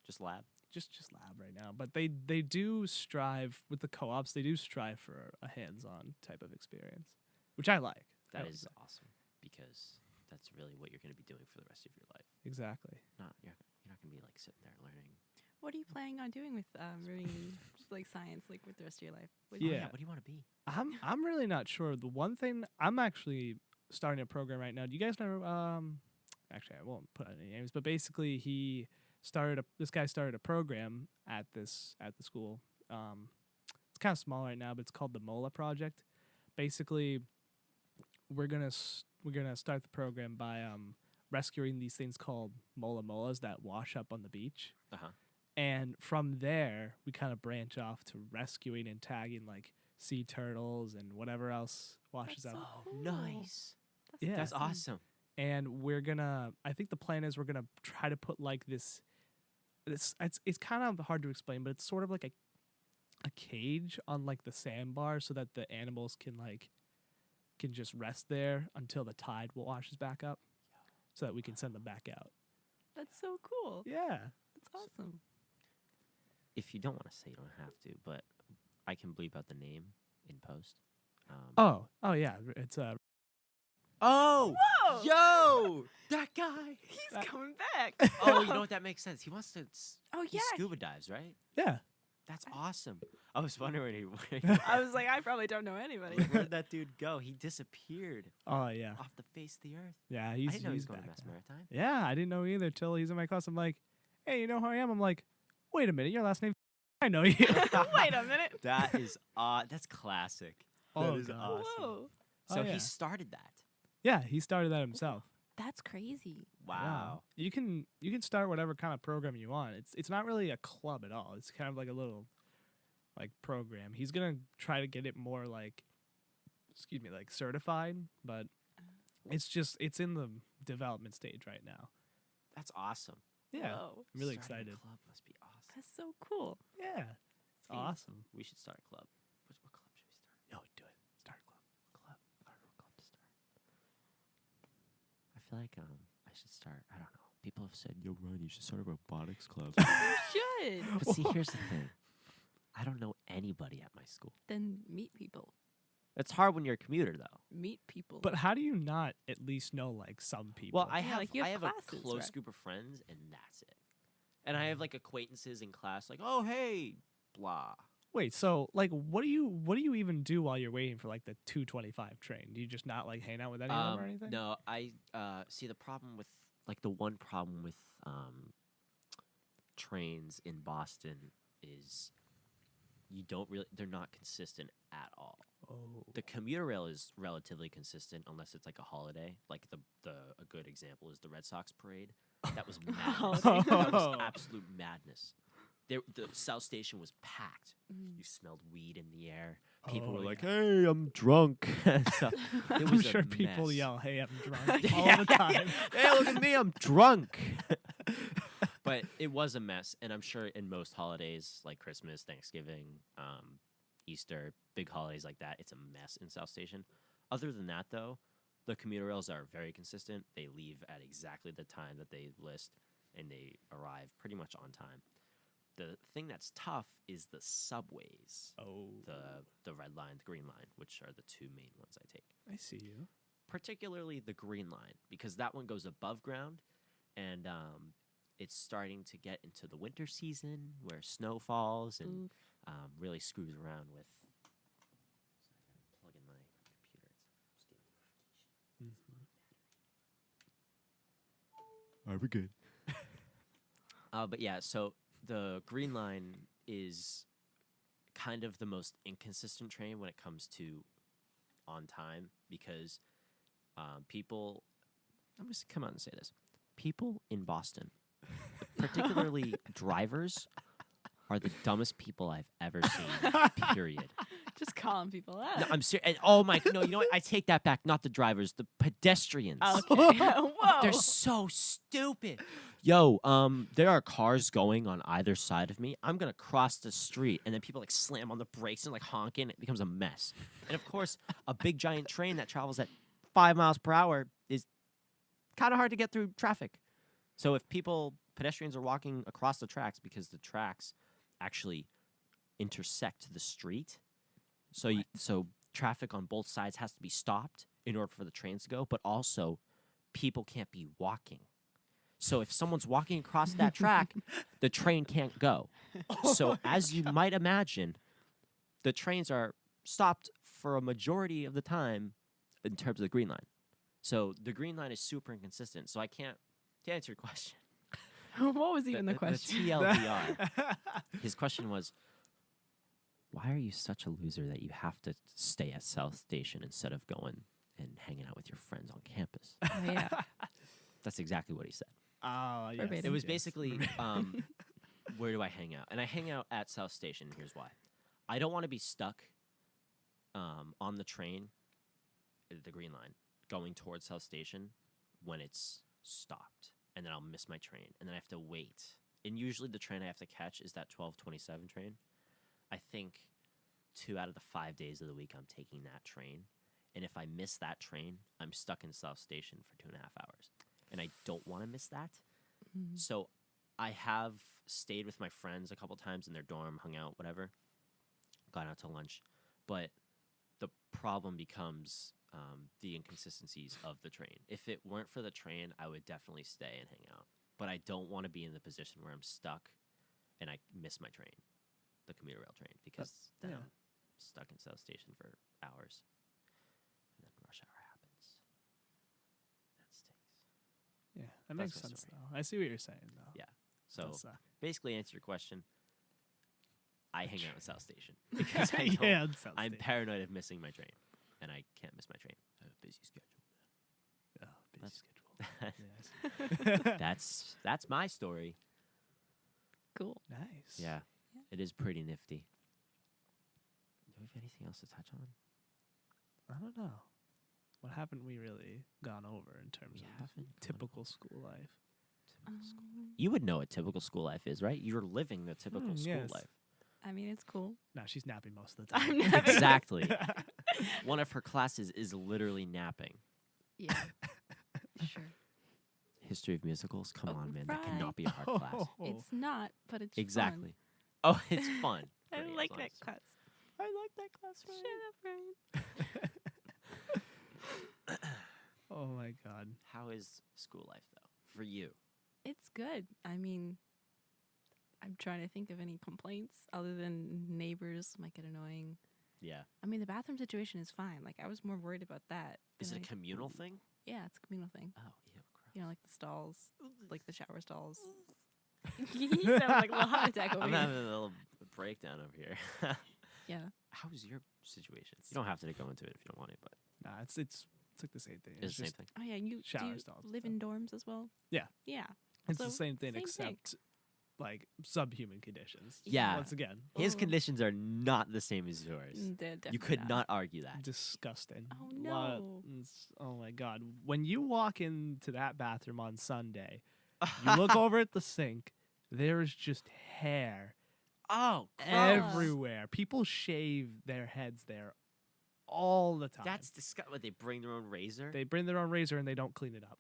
Just lab? Just lab right now, but they do strive with the co-ops. They do strive for a hands-on type of experience, which I like. I That like is awesome because that's really what you're going to be doing for the rest of your life. exactly. You're not going to be like sitting there learning. What are you planning on doing with just like science, like with the rest of your life? Oh, Yeah. what do you want to be? I'm really not sure. The one thing I'm actually starting a program right now. Do you guys know? Actually, I won't put any names, but basically, this guy started a program at the school. It's kind of small right now, but it's called the MOLA Project. Basically, we're gonna start the program by rescuing these things called molas that wash up on the beach. Uh-huh. And from there, we kind of branch off to rescuing and tagging like sea turtles and whatever else washes That's up. so Oh, cool. nice. Yeah. That's awesome. And I think the plan is we're gonna try to put like this. It's kind of hard to explain, but it's sort of like a cage on like the sandbar so that the animals can just rest there until the tide washes back up, so that we can send them back out. That's so cool. Yeah. That's awesome. If you don't want to say, you don't have to, but I can bleep out the name in post. Oh yeah. It's Oh! Whoa! Yo! That guy! He's coming back. Oh, you know what? That makes sense. He wants to... Oh He yeah. scuba dives, right? yeah. That's awesome. I was wondering I was like, I probably don't know anybody. where'd that dude go? He disappeared Oh yeah. off the face of the earth. Yeah. I He's didn't know he was he's going to back Mass now. Maritime. Yeah, I didn't know either till he's in my class. I'm like, hey, you know who I am? I'm like, wait a minute, your last name? I know you. Wait a minute. That is that's classic. Oh, That is God. awesome. Whoa. So Oh, yeah. he started that. Yeah, he started that himself. That's crazy. Wow. You can start whatever kind of program you want. It's not really a club at all. It's kind of like a little like program. He's gonna try to get it more like certified, but it's in the development stage right now. That's awesome. Yeah. Whoa. I'm really Starting a excited. club must be awesome. That's so cool. Yeah. It's Jeez. awesome. We should start a club. What club should we start? Yo, do it. Start a club. Club. I don't know what club to start. I feel like I should start. I don't know. People have said, "Yo, Ryan, you should start a robotics club." You should. But see, here's the thing. I don't know anybody at my school. Then meet people. It's hard when you're a commuter, though. Meet people. But how do you not at least know like some people? Well, I Yeah, have like, you have a classes, close right? group of friends, and that's it. And I have like acquaintances in class, like, "Oh, hey, blah." Wait, so like what do you even do while you're waiting for like the 2:25 train? Do you just not like hang out with anyone or anything? No, I see the problem with the one problem with trains in Boston is they're not consistent at all. Oh. The commuter rail is relatively consistent unless it's like a holiday. Like a good example is the Red Sox parade. That was madness. Holiday. That was absolute madness. The South Station was packed. Mm. You smelled weed in the air. People were Oh, like, yeah. "Hey, I'm drunk." So it I'm was sure a people mess. yell, "Hey, I'm drunk" all Yeah, the time. Hey, look at me, I'm drunk. But it was a mess, and I'm sure in most holidays like Christmas, Thanksgiving, Easter, big holidays like that, it's a mess in South Station. Other than that, though, the commuter rails are very consistent. They leave at exactly the time that they list, and they arrive pretty much on time. The thing that's tough is the subways, Oh, the red line, the green line, which are the two main ones I take. I see you. Particularly the green line, because that one goes above ground, and it's starting to get into the winter season where snow falls and Oof. really screws around with. Sorry, I gotta plug in my computer. It's getting a notification. Mm-hmm. Are we good? But yeah, so the green line is kind of the most inconsistent train when it comes to on time because people. I'm just come out and say this: people in Boston, particularly drivers, are the dumbest people I've ever seen. Period. Just calling people out. No, I'm serious. Oh my! No, you know what? I take that back. Not the drivers, the pedestrians. Okay. Whoa. They're so stupid. yo, there are cars going on either side of me. I'm gonna cross the street, and then people like slam on the brakes and like honking. It becomes a mess. And of course, a big giant train that travels at 5 miles per hour is kind of hard to get through traffic. So if pedestrians are walking across the tracks because the tracks actually intersect the street, so traffic on both sides has to be stopped in order for the trains to go, but also people can't be walking. So if someone's walking across that track, the train can't go. So as you might imagine, the trains are stopped for a majority of the time in terms of the green line. So the green line is super inconsistent. So I can't, to answer your question, What was even the question? The TLDR. His question was, why are you such a loser that you have to stay at South Station instead of going and hanging out with your friends on campus? Oh, yeah. That's exactly what he said. Oh, yes. Verbatim. It was yes. basically, where do I hang out? And I hang out at South Station. Here's why. I don't want to be stuck on the train, the green line, going towards South Station when it's stopped. And then I'll miss my train. And then I have to wait. And usually the train I have to catch is that 12:27 train. I think 2 out of the 5 days of the week I'm taking that train. And if I miss that train, I'm stuck in South Station for 2.5 hours. And I don't want to miss that. Mhm. So I have stayed with my friends a couple times in their dorm, hung out, whatever, gone out to lunch. But the problem becomes the inconsistencies of the train. If it weren't for the train, I would definitely stay and hang out. But I don't want to be in the position where I'm stuck and I miss my train, the commuter rail train, because then yeah. I'm stuck in South Station for hours. And then rush hour happens. That stinks. Yeah, that That's makes my sense story. though. I see what you're saying though. Yeah. So Does suck. basically, answer your question. I hang out at South Station because I don't, yeah, it sounds I'm stupid. paranoid of missing my train, and I can't miss my train. I have a busy schedule. Yeah, busy That's- schedule. Yes. That's my story. Cool. Nice. Yeah, it is pretty nifty. Do we have anything else to touch on? I don't know. What haven't we really gone over in terms We of haven't gone typical school life? You would know what typical school life is, right? You're living the typical school yes. life. I mean, it's cool. No, she's napping most of the time. I'm napping. Exactly. One of her classes is literally napping. Yeah. Sure. History of musicals. Come Oh, on, man. That right. cannot be a hard class. It's not, but it's Exactly. Oh, it's fun. fun. I Great, as like long that as- class. I like that class. Shut up, Ryan. Oh my god. How is school life though for you? It's good. I mean, I'm trying to think of any complaints other than neighbors might get annoying. Yeah. I mean, the bathroom situation is fine. Like, I was more worried about that. Is than it a communal thing? Yeah, it's a communal thing. Oh, ew, gross. You know, like the stalls, like the shower stalls. You sound like a little heart attack over I'm here. having a little breakdown over here. Yeah. How is your situation? You don't have to go into it if you don't want to, but Nah, it's like the same thing. it's the same just, thing. Oh, yeah. You do Shower you stalls and live stuff. in dorms as well? Yeah. Yeah. It's So, the same thing same thing. except like subhuman conditions. Yeah. Once again, His Oh. conditions are not the same as yours. They're You definitely could not argue that. disgusting. Oh, Lot- no. oh my god. When you walk into that bathroom on Sunday, you look over at the sink, there is just hair Oh, everywhere. People shave their heads there all the time. That's disgusting. What, they bring their own razor? They bring their own razor and they don't clean it up.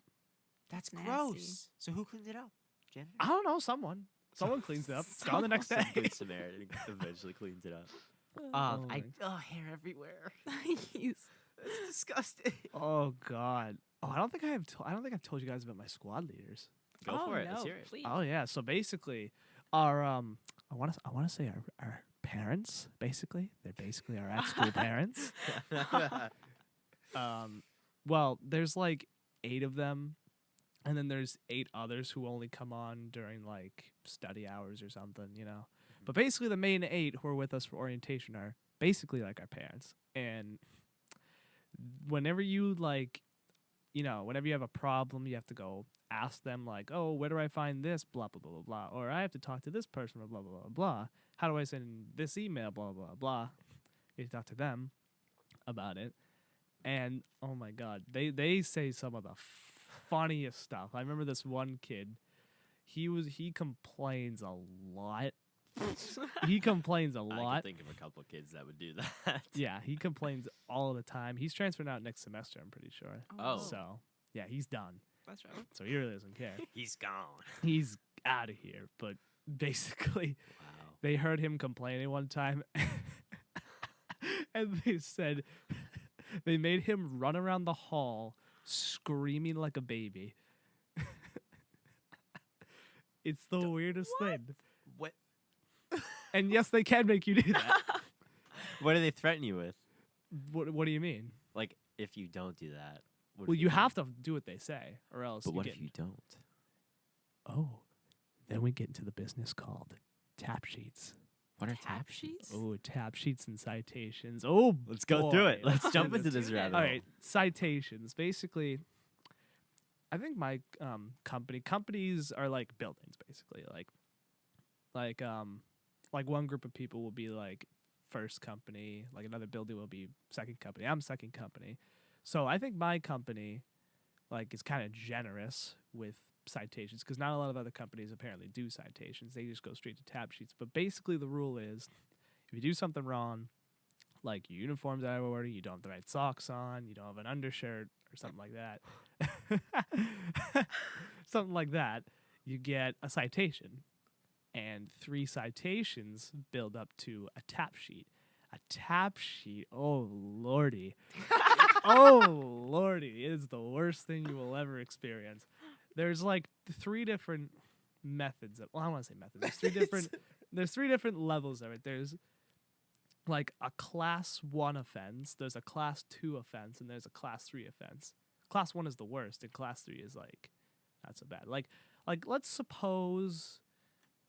That's Nasty. gross. So who cleans it up? Janitor? I don't know, someone cleans it up. It's gone the next Some day. good Samaritan eventually cleans it up. Oh Hair everywhere. Yes. That's disgusting. Oh god. Oh, I don't think I've told you guys about my squad leaders. Go Oh, for it. no, Let's hear it. please. Oh yeah. So basically, our I want to say our parents. Basically, they're basically our at school parents. Well, there's like 8 of them, and then there's 8 others who only come on during like study hours or something, you know. But basically, the main 8 who are with us for orientation are basically like our parents. And whenever you like, you know, whenever you have a problem, you have to go ask them like, oh, where do I find this? Blah blah blah blah blah. Or I have to talk to this person. Blah blah blah blah. How do I send this email? Blah blah blah. You talk to them about it. And oh my god, they say some of the funniest stuff. I remember this one kid. He complains a lot. He complains a I lot. can think of a couple of kids that would do that. Yeah, he complains all the time. He's transferring out next semester, I'm pretty sure. Oh. So, yeah, he's done. That's right. So he really doesn't care. He's gone. He's out of here. But basically, Wow. they heard him complaining one time, and they said they made him run around the hall screaming like a baby. It's the weirdest thing. What? And yes, they can make you do that. What do they threaten you with? What do you mean? Like, if you don't do that. What Well, do you do? have to do what they say, or else. But you what get if you don't? Oh, then we get into the business called tap sheets. What are Tap sheets? Oh, tap sheets and citations. Oh, Let's go through it. boy. Let's jump do into this. this rabbit All hole. right, citations. Basically, I think my companies are like buildings. Basically, like one group of people will be like first company, like another building will be second company. I'm second company, so I think my company like is kind of generous with citations because not a lot of other companies apparently do citations. They just go straight to tab sheets. But basically, the rule is if you do something wrong, like your uniform's out of order, you don't have the right socks on, you don't have an undershirt or something like that, something like that, you get a citation. And 3 citations build up to a tap sheet. A tap sheet, oh lordy. Oh lordy, it is the worst thing you will ever experience. There's like 3 different methods of, well, I don't want to say methods. There's 3 different levels of it. There's like a class 1 offense, there's a class 2 offense, and there's a class 3 offense. Class 1 is the worst, and class 3 is like not so bad. Like let's suppose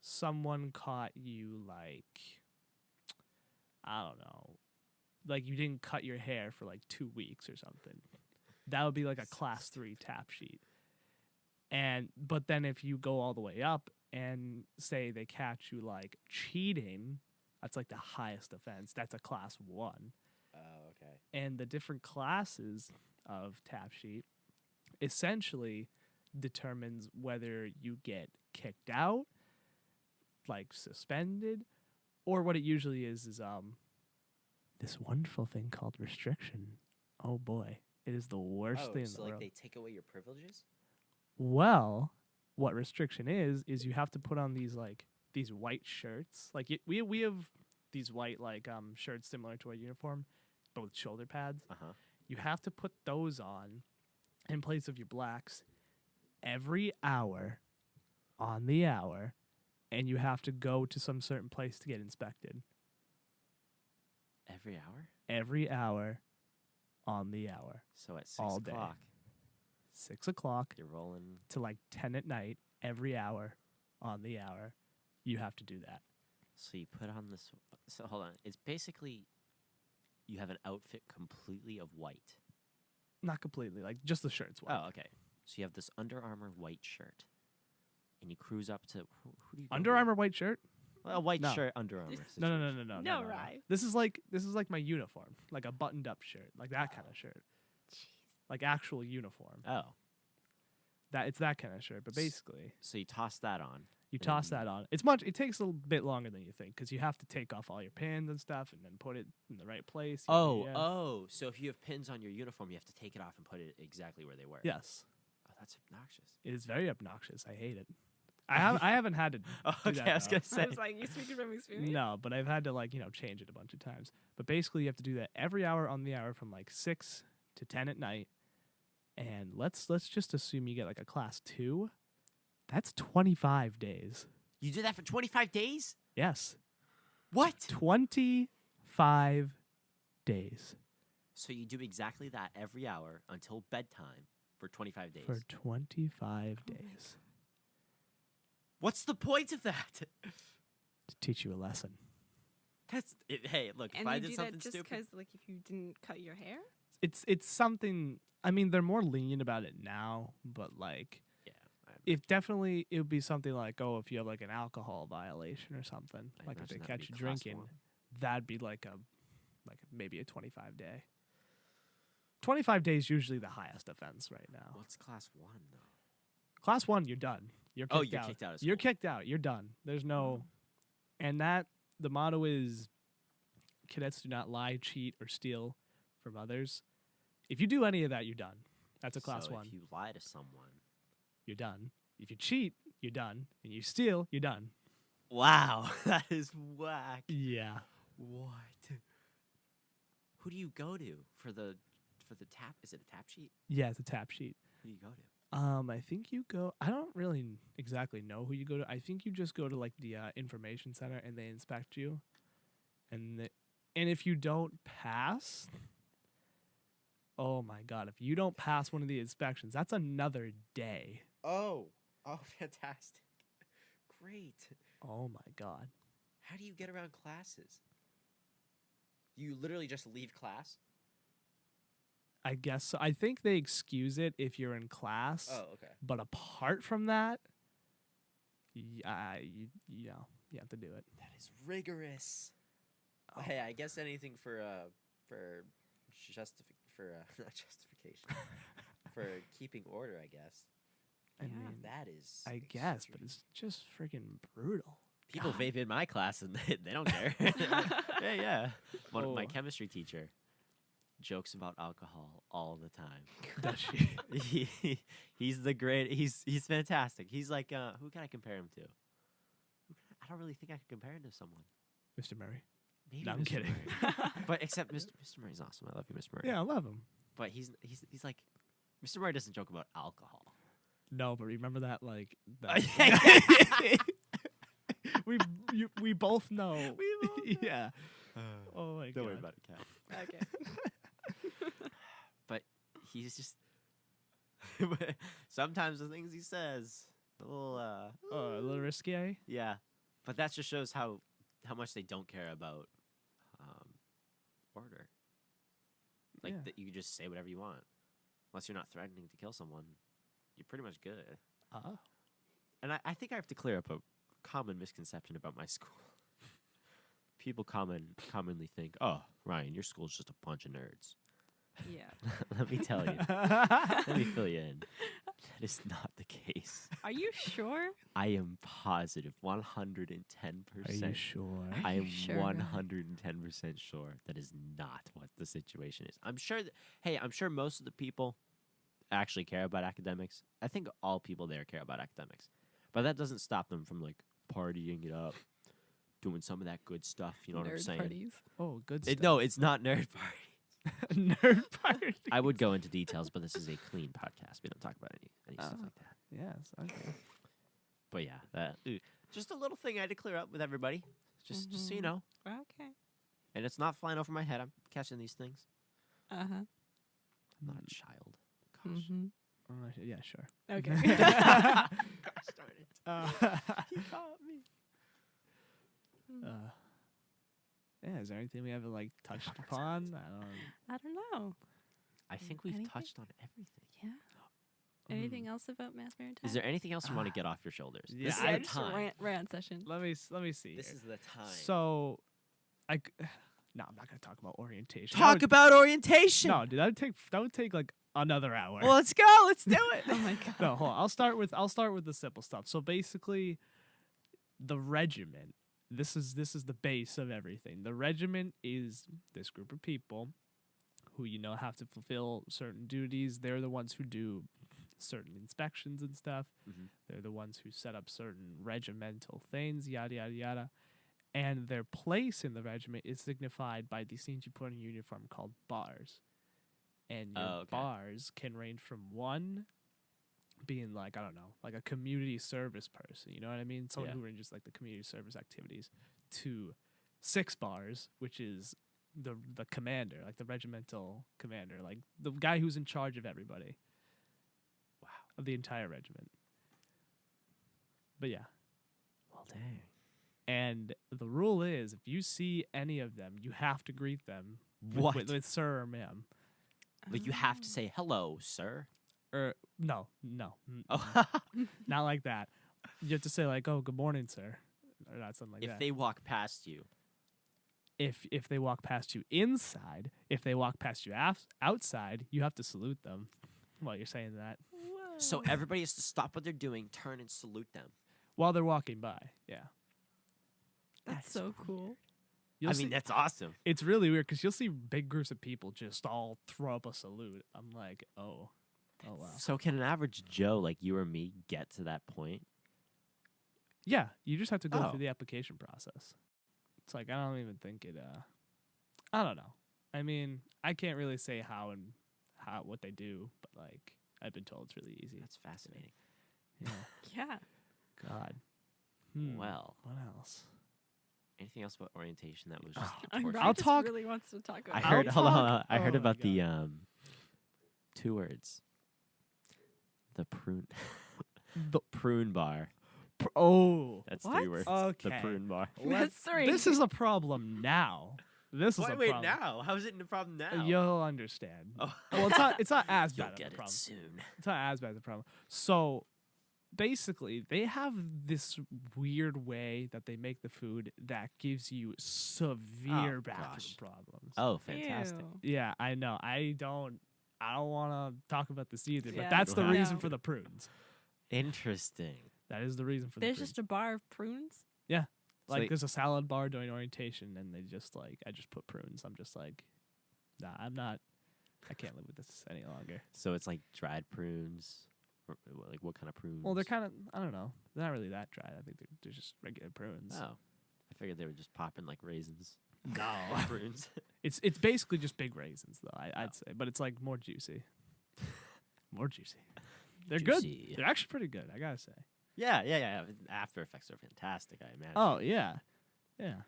someone caught you like, I don't know, like you didn't cut your hair for like 2 weeks or something. That would be like a class 3 tap sheet. But then if you go all the way up and say they catch you like cheating, that's like the highest offense. That's a class 1. Oh, okay. And the different classes of tap sheet essentially determines whether you get kicked out, like suspended, or what it usually is this wonderful thing called restriction. Oh boy, it is the worst thing in the world. They take away your privileges? Well, what restriction is you have to put on these white shirts. Like we have these white shirts similar to our uniform, but with shoulder pads. Uh-huh. You have to put those on in place of your blacks every hour on the hour, and you have to go to some certain place to get inspected. Every hour? Every hour on the hour. So at 6 All day. o'clock, 6 o'clock you're rolling. to like 10 at night, every hour on the hour, you have to do that. So you put on this. So hold on. It's basically you have an outfit completely of white. Not completely, like just the shirts. White. Oh, okay. So you have this Under Armour white shirt, and you cruise up to who do you go Under with? Armour white shirt? Well, a white No. shirt, Under Armour. No. No, right. This is like my uniform, like a buttoned up shirt, like that kind of shirt, like actual uniform. Oh, It's that kind of shirt, but basically so you toss that on. you toss that on. It takes a little bit longer than you think because you have to take off all your pins and stuff and then put it in the right place. Oh. So if you have pins on your uniform, you have to take it off and put it exactly where they were. Yes, Oh, that's obnoxious. it is very obnoxious. I hate it. I haven't had to. Oh, do okay, that, I was though. gonna I say. was like, you speaking from experience? No, but I've had to change it a bunch of times. But basically, you have to do that every hour on the hour from like 6 to 10 at night. And let's just assume you get like a class 2. That's 25 days. You did that for 25 days? Yes, What? 25 days So you do exactly that every hour until bedtime for 25 days. for 25 days What's the point of that? to teach you a lesson. That's it, hey, look, if And I you did do something that just stupid. because, like, if you didn't cut your hair? It's something. I mean, they're more lenient about it now, but like. Yeah. It would be something like, oh, if you have like an alcohol violation or something, I like if they imagine that'd catch be you class drinking, 1. that'd be like maybe a 25 day. 25 days usually the highest offense right now. What's class 1 though? Class 1, you're done. You're kicked Oh, you're out. kicked out of You're school. kicked out. You're done. There's no, and the motto is, cadets do not lie, cheat, or steal from others. If you do any of that, you're done. That's a class So 1. if you lie to someone, You're done. If you cheat, you're done. And you steal, you're done. wow, that is whack. Yeah. What? Who do you go to for the tap? Is it a tap sheet? Yeah, it's a tap sheet. Who do you go to? I think you go. I don't really exactly know who you go to. I think you just go to like the information center and they inspect you, and if you don't pass, oh my god, if you don't pass one of the inspections, that's another day. Oh, fantastic! Great. Oh my god. How do you get around classes? You literally just leave class? I guess so. I think they excuse it if you're in class. Oh, okay. But apart from that, you have to do it. That is rigorous. Oh. Hey, I guess anything for not justification, for keeping order, I guess. I Yeah. mean, That is. I guess, but extreme. it's just freaking brutal. People God. vape in my class and they don't care. yeah. My Oh. chemistry teacher jokes about alcohol all the time. Does she? He's the great. He's fantastic. He's like, who can I compare him to? I don't really think I could compare him to someone. Mr. Murray. Maybe No, I'm Mr. kidding. Murray. But except Mr. Murray's awesome. I love you, Mr. Murray. Yeah, I love him. But he's like, Mr. Murray doesn't joke about alcohol. No, but remember that like Yeah. we both know. We both know. Yeah. Oh my Don't god. worry about it, Cat. Okay. But he's just sometimes the things he says a little A little risque. yeah. But that just shows how much they don't care about order. Like Yeah. that you just say whatever you want. Unless you're not threatening to kill someone, you're pretty much good. And I think I have to clear up a common misconception about my school. People commonly think, "Oh, Ryan, your school's just a bunch of nerds." Yeah. Let me tell you. Let me fill you in. That is not the case. Are you sure? I am positive, 110%. Are you sure? I you am sure, Ryan? 110% sure that is not what the situation is. I'm sure I'm sure most of the people actually care about academics. I think all people there care about academics. But that doesn't stop them from like partying it up, doing some of that good stuff, you know what I'm Nerd saying? parties. Oh, good stuff. No, it's not nerd party. Nerd party. I would go into details, but this is a clean podcast. We don't talk about any stuff Oh. like that. Yes. Okay. But yeah, just a little thing I had to clear up with everybody. Just so you Mhm. know. Okay. And it's not flying over my head. I'm catching these things. Uh huh. I'm not a child. Gosh. Mm-hmm. Yeah. Sure. Okay. Gosh darn it. He caught me. Yeah. Is there anything we haven't like touched Homework's upon? I don't know. I think we've Anything? touched on everything. Yeah. Anything else about mass maritime? Is there anything else you want to get off your shoulders? Yeah, This is I the just time. rant session. Let me see. This here. is the time. So, no, I'm not gonna talk about orientation. Talk about orientation. No, dude, that would take like another hour. Well, let's go. Let's do it. Oh my god. No, hold on. I'll start with the simple stuff. So basically, the regiment. This is the base of everything. The regiment is this group of people who have to fulfill certain duties. They're the ones who do certain inspections and stuff. Mhm. They're the ones who set up certain regimental things, yada yada yada. And their place in the regiment is signified by these things you put in your uniform called bars. And your Oh, okay. bars can range from one being like, I don't know, like a community service person, you know what I mean? Someone Yeah. who arranges like the community service activities, to 6 bars, which is the commander, like the regimental commander, like the guy who's in charge of everybody. Wow. Of the entire regiment. But yeah. Well, dang. And the rule is, if you see any of them, you have to greet them What? with sir or ma'am. Like you have to say hello, sir. Or no, Oh, not like that. You have to say like, "Oh, good morning, sir," or not something like if that. they walk past you, If they walk past you inside, if they walk past you outside, you have to salute them while you're saying that. What? So everybody has to stop what they're doing, turn and salute them. while they're walking by. Yeah. That's so cool. You'll I see, mean, that's awesome. it's really weird because you'll see big groups of people just all throw up a salute. I'm like, oh wow. So can an average Joe like you or me get to that point? Yeah, you just have to go Oh. through the application process. It's like I don't even think it. I don't know. I mean, I can't really say what they do, but like I've been told it's really easy. That's fascinating. Yeah. Yeah. God. Well, What else? anything else about orientation that was just Ryan torture? I'll just talk- really wants to talk I about. heard. Hold on, hold on. talk- I heard oh my about the 2 words. The prune. The- Prune bar. Oh. That's What? 3 words. Okay. The prune bar. That's 3. This is a problem now. This is a Wait, problem. now? How is it a problem now? You'll understand. Oh. Well, it's not as You'll bad of get a it problem. soon. It's not as bad as a problem. So basically, they have this weird way that they make the food that gives you severe Oh, bathroom gosh. problems. Oh, fantastic. Ew. Yeah, I know. I don't want to talk about this either, but Yeah, that's the no. reason for the prunes. Interesting. That is the reason for the There's prunes. just a bar of prunes. Like they- there's a salad bar during orientation, and they just like I just put prunes. I'm just like, nah, I can't live with this any longer. So it's like dried prunes. Or, like what kind of prunes? Well, they're kind of I don't know. They're not really that dry. I think they're just regular prunes. Oh, I figured they were just popping like raisins. No, Prunes. it's basically just big raisins though. I'd Oh. say, but it's like more juicy. More juicy. They're Juicy. good. They're actually pretty good. I gotta say. Yeah. After effects are fantastic, I imagine. Oh yeah, yeah.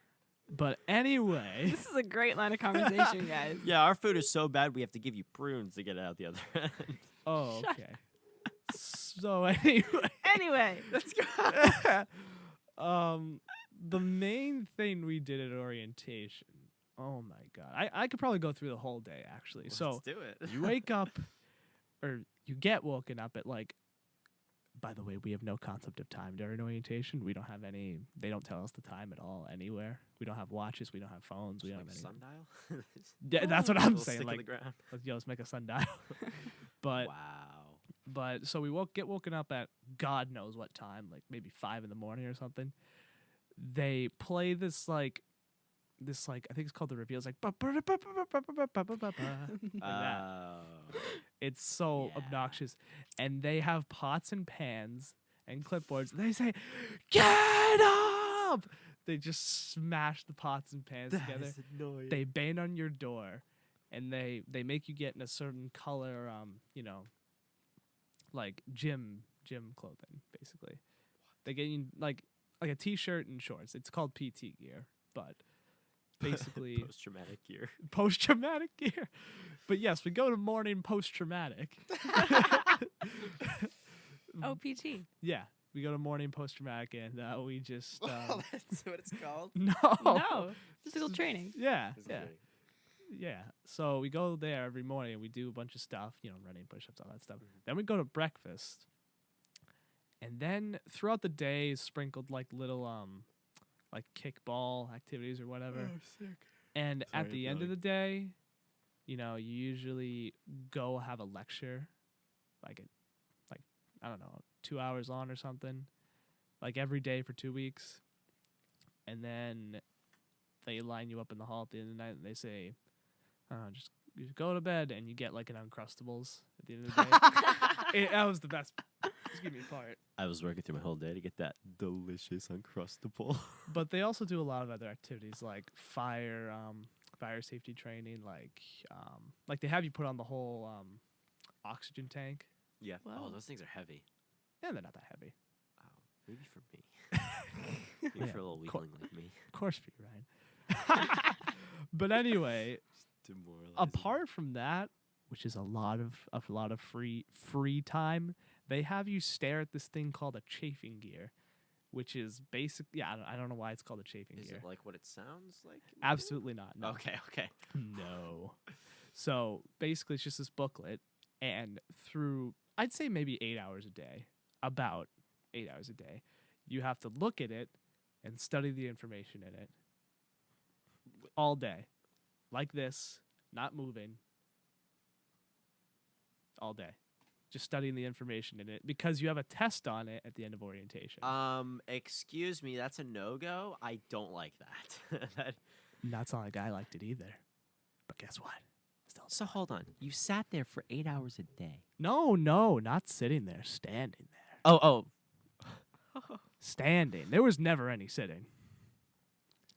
But anyway, This is a great line of conversation, guys. Yeah, our food is so bad we have to give you prunes to get it out the other end. oh Shut okay. So anyway. Anyway, Let's go. The main thing we did at orientation. Oh my god, I could probably go through the whole day actually. So Let's do it. you wake up, or you get woken up at like. By the way, we have no concept of time during orientation. We don't have any. They don't tell us the time at all anywhere. We don't have watches. We don't have phones. We don't like have any. sundial. Yeah, that's what I'm Little saying. stick in Like, the ground. let's make a sundial. but Wow. But so we get woken up at God knows what time, like maybe 5 in the morning or something. They play this like I think it's called the reveal. It's like like that. It's so Yeah. obnoxious, and they have pots and pans and clipboards. They say, "Get up!" They just smash the pots and pans together. annoying. They bang on your door, and they make you get in a certain color, like gym clothing, basically. They get you like a t-shirt and shorts. It's called PT gear, but basically post-traumatic gear. post-traumatic gear. But yes, we go to morning post-traumatic. OPT. Yeah, we go to morning post-traumatic, and we just That's what it's called. no, No, physical training. yeah, yeah. So we go there every morning and we do a bunch of stuff, running, push-ups, all that stuff. Then we go to breakfast. And then throughout the day is sprinkled like little like kickball activities or whatever. sick. And Sorry, at the end of the day, you usually go have a lecture like I don't know, 2 hours on or something. Like every day for 2 weeks. And then they line you up in the hall at the end of the night and they say, just go to bed, and you get like an Uncrustables at the end of the day. That was the best. Just give me a part. I was working through my whole day to get that delicious Uncrustable. But they also do a lot of other activities like fire safety training, like they have you put on the whole oxygen tank. Yeah. Wow. Oh, those things are heavy. Yeah, they're not that heavy. Oh, maybe for me. Maybe Yeah, for a little cour- weakling like me. Of course, for you, Ryan. But anyway, Demoralizing. apart from that, which is a lot of free time, they have you stare at this thing called a chafing gear, which is basic. Yeah, I don't know why it's called a chafing Is gear. it like what it sounds like? Absolutely not. No. Okay. No. So basically, it's just this booklet, and through I'd say maybe 8 hours a day, about 8 hours a day, you have to look at it and study the information in it all day, like this, not moving, all day. just studying the information in it because you have a test on it at the end of orientation. Excuse me, that's a no-go. I don't like that. Not sound like I liked it either. But guess what? Still. So hold on. You sat there for 8 hours a day. No, not sitting there, standing there. Oh. Standing. There was never any sitting.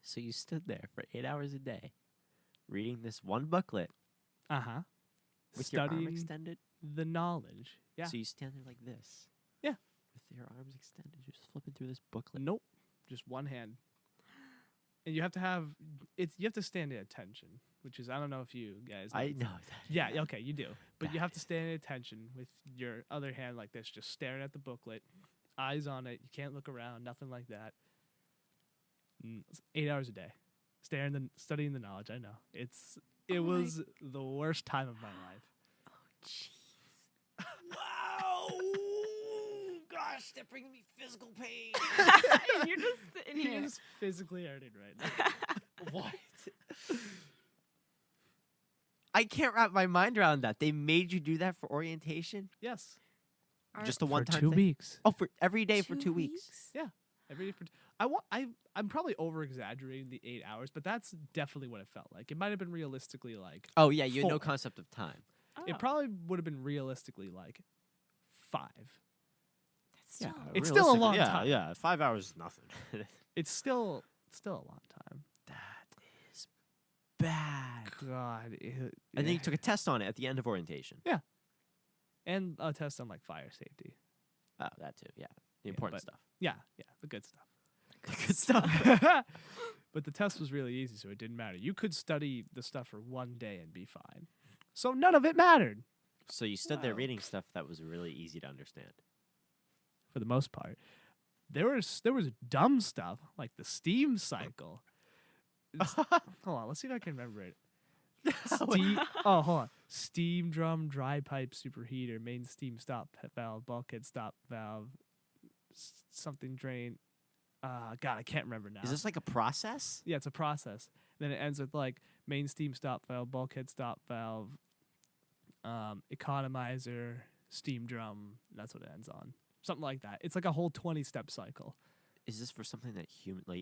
So you stood there for 8 hours a day, reading this one booklet Uh-huh. with your arm Studying extended. the knowledge. Yeah. So you stand there like this. Yeah. With your arms extended, you're just flipping through this booklet. Nope. Just one hand. And you have to have you have to stand in attention, which is I don't know if you guys I this. know that. Yeah, okay, you do. But you have to Guys. stand in attention with your other hand like this, just staring at the booklet, eyes on it. You can't look around, nothing like that. 8 hours a day. Studying the knowledge, I know. It was the worst time of my life. Oh, jeez. Wow! Gosh, that brings me physical pain. You're just sitting here. He's physically hurting right now. What? I can't wrap my mind around that. They made you do that for orientation? Yes. Just a For one-time 2 thing? weeks. Oh, for every day for 2 weeks. Every day for I'm probably over exaggerating the 8 hours, but that's definitely what it felt like. It might have been realistically like Oh, yeah, you had no 4. concept of time. Oh, It probably would have been realistically like 5. that's still Yeah, it's still a Realistically, long time. Yeah, 5 hours is nothing. It's still a long time. That is bad. God. And then you took a test on it at the end of orientation. and a test on like fire safety. Oh, that too. Yeah, the Yeah, important but- stuff. Yeah, the good stuff. Good stuff. But the test was really easy, so it didn't matter. You could study the stuff for one day and be fine. So none of it mattered So you stood there Wow. reading stuff that was really easy to understand. for the most part. There was dumb stuff like the steam cycle. Hold on, let's see if I can remember it. Hold on. Steam drum, dry pipe, superheater, main steam stop valve, bulkhead stop valve, something drain. God, I can't remember now. Is this like a process? Yeah, it's a process. Then it ends with like main steam stop valve, bulkhead stop valve, economizer, steam drum. That's what it ends on. Something like that. It's like a whole 20-step cycle. Is this for something that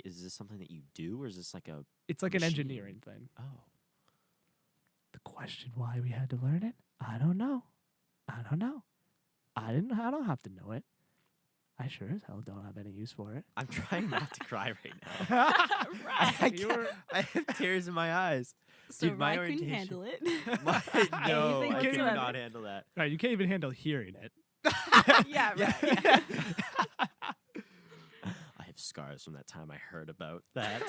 is this something that you do, or is this like a? It's like an Machine. engineering thing. Oh, The question why we had to learn it, I don't know. I don't have to know it. I sure as hell don't have any use for it. I'm trying not to cry right now. I, You can't- were- I have tears in my eyes. So Dude, my Ryan couldn't orientation- handle it. No, Anything I could whatsoever. not handle that. Right, you can't even handle hearing it. yeah, Yeah. right. I have scars from that time I heard about that.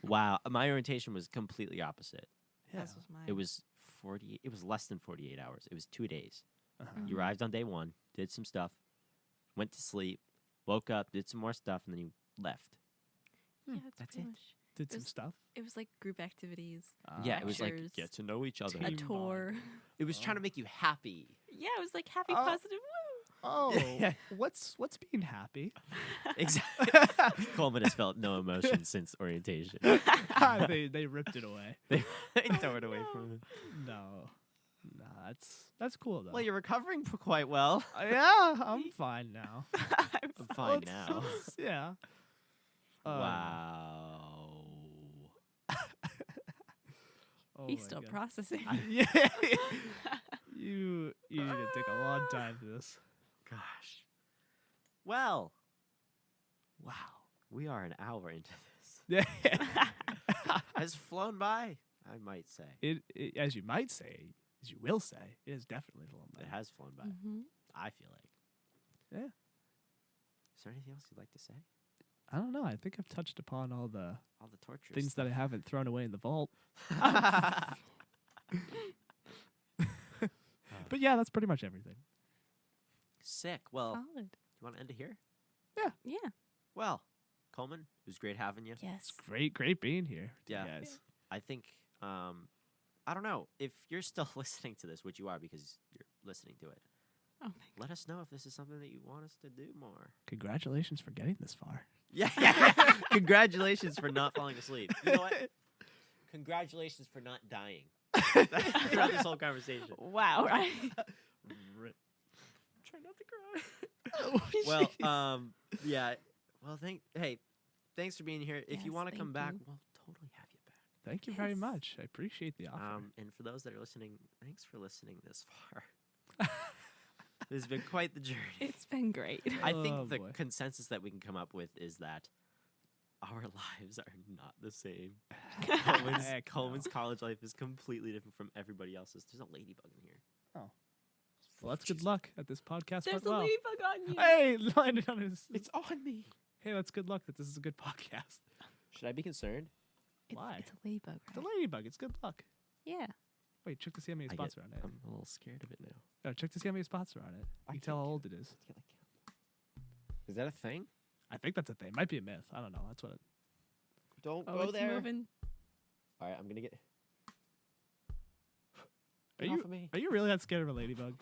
Wow, my orientation was completely opposite. This was mine. It was 40. It was less than 48 hours. It was 2 days. Uh-huh. You arrived on day 1, did some stuff, went to sleep, woke up, did some more stuff, and then you left. Yeah, that's pretty it. much. Did some was- stuff. It was like group activities, Yeah, it was like lectures, get to know each other. a Team tour. bond. It was trying to make you happy. Yeah, it was like happy, Oh. positive. Woo! Oh, what's being happy? Exactly. Coleman has felt no emotion since orientation. they ripped it away. They tore it away from him. No, that's cool though. Well, you're recovering quite well. Yeah, I'm fine now. I'm fine Let's- now. Yeah. Wow. Oh He's my still God. processing. Yeah. You need to take a long time for this. Gosh. Well, Wow. we are an hour into this. Yeah. Has flown by, I might say. It, as you might say, as you will say, it has definitely flown by. It has flown by. Mm-hmm. I feel like. Yeah. Is there anything else you'd like to say? I don't know. I think I've touched upon all the All the torture. things that I haven't thrown away in the vault. But yeah, that's pretty much everything. Sick. Well, Solid. you want to end it here? Yeah. Well, Coleman, it was great having you. Yes. Great being here. with you Yeah. guys. I think, I don't know, if you're still listening to this, which you are because you're listening to it, Oh my let us know if this is something that you want us to do more. Congratulations for getting this far. Yeah. Congratulations for not falling asleep. You know what? Congratulations for not dying throughout this whole conversation. Wow. Right. Rip. Try not to cry. Well, yeah. Well, thanks for being here. If you Yes, want to come back, thank you. we'll totally have you back. Thank you very Yes. much. I appreciate the offer. And for those that are listening, thanks for listening this far. This has been quite the journey. It's been great. I Oh, think the boy. consensus that we can come up with is that our lives are not the same. Heck Coleman's college life is completely different from everybody else's. There's a ladybug in here. Well, that's good luck at this podcast. There's went a well. ladybug on you. Hey, landed on his. It's on me. Hey, that's good luck that this is a good podcast. Should I be concerned? Why? It's a ladybug, It's a right? ladybug. It's good luck. Yeah. Wait, check to see how many spots are on it. I'm a little scared of it now. No, check to see how many spots are on it. I You can tell how can't old it is. Is that a thing? I think that's a thing. Might be a myth. I don't know. That's what it. Don't Oh, it's moving. All right, I'm gonna get. Are Get you off of me. are you really that scared of a ladybug?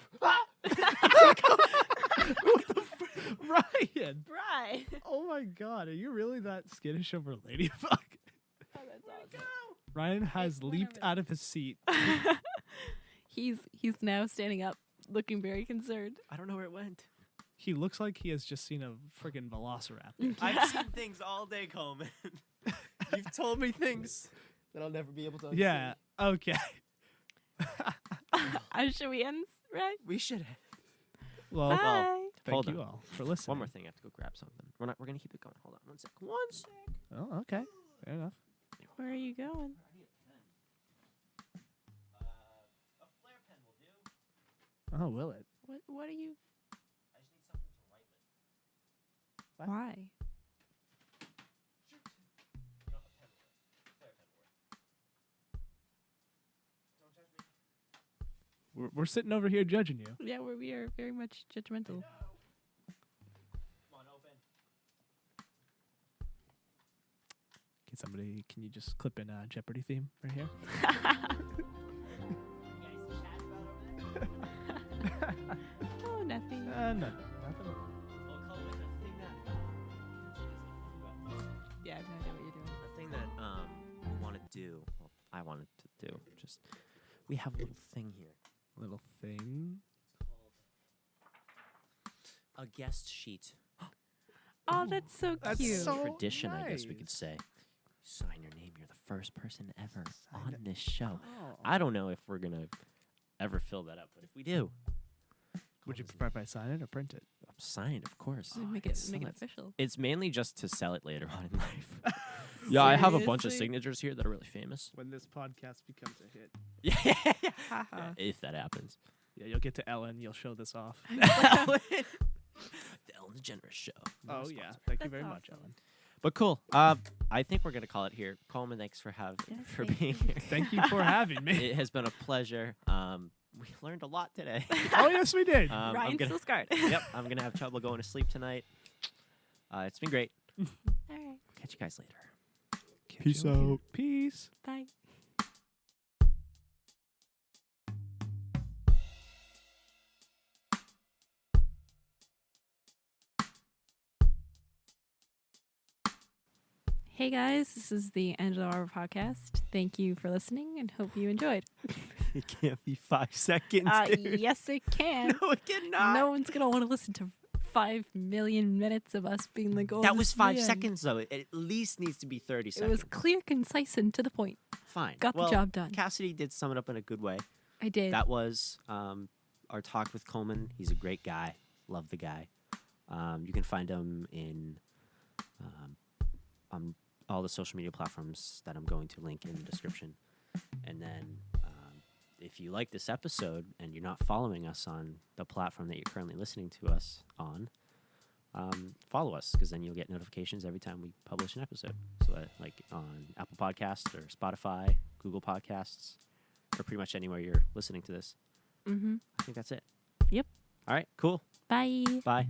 Ryan! Right. Oh my God! Are you really that skittish over a ladybug? Oh, that's awesome. Ryan has Wait, leaped whatever. out of his seat. He's now standing up, looking very concerned. I don't know where it went. He looks like he has just seen a friggin' velociraptor. I've seen things all day, Coleman. You've told me things that I'll never be able to unsee. Yeah. Okay. Should we end, right? We should. Well, Bye. thank Hold you on. all for listening. One more thing. I have to go grab something. We're gonna keep it going. Hold on. 1 sec. 1 sec. Oh, okay. Fair enough. Where are you going? A flare pen will do. Oh, will it? What are you? I just need something to write with. What? Why? No, a pen will work. Flare pen will work. Don't judge me. We're sitting over here judging you. Yeah, we are very much judgmental. Come on, open. Can you just clip in a Jeopardy theme right here? You guys chat about over there? Oh, nothing. No, nothing. Well, Coleman, the thing that Yeah, I have no idea what you're doing. the thing that we want to do. Well, I wanted to do. Just we have a little thing here. Little thing. A guest sheet. Oh, that's so That's cute. so Tradition, I guess we could nice. say. Sign your name. You're the first person ever Sign on it. this show. Oh. I don't know if we're gonna ever fill that up, but if we do, Would you Coleman's prefer if I sign it or print it? signed, of course. Make I'd it sell official. It's mainly just to sell it later on in life. Yeah, I have a bunch of Seriously? signatures here that are really famous. When this podcast becomes a hit. Yeah, Haha. if that happens. Yeah, you'll get to Ellen. You'll show this off. The Ellen DeGeneres Show. Not a Oh, sponsor. yeah. Thank you That's very much, awesome. Ellen. But cool. I think we're gonna call it here. Coleman, thanks for Yes, for thank being you. here. Thank you for having me. It has been a pleasure. We learned a lot today. Oh, yes, we did. I'm Ryan's gonna, still scarred. yep, I'm gonna have trouble going to sleep tonight. It's been great. All right. Catch you guys later. Peace out. Peace. Bye. Hey guys, this is the end of our podcast. Thank you for listening and hope you enjoyed. It can't be 5 seconds. dude. Yes, it can. No, it cannot. No one's gonna want to listen to 5 million minutes of us being like, "Oh, That this was is 5 the end." seconds, though. It at least needs to be 30 It seconds. was clear, concise, and to the point. Fine. Got Well, the job done. Cassidy did sum it up in a good way. I did. That was our talk with Coleman. He's a great guy. Love the guy. You can find him in on all the social media platforms that I'm going to link in the description. And then if you like this episode and you're not following us on the platform that you're currently listening to us on, follow us, because then you'll get notifications every time we publish an episode. So like on Apple Podcasts or Spotify, Google Podcasts, or pretty much anywhere you're listening to this. Mm-hmm. I think that's it. Yep. All right, cool. Bye. Bye.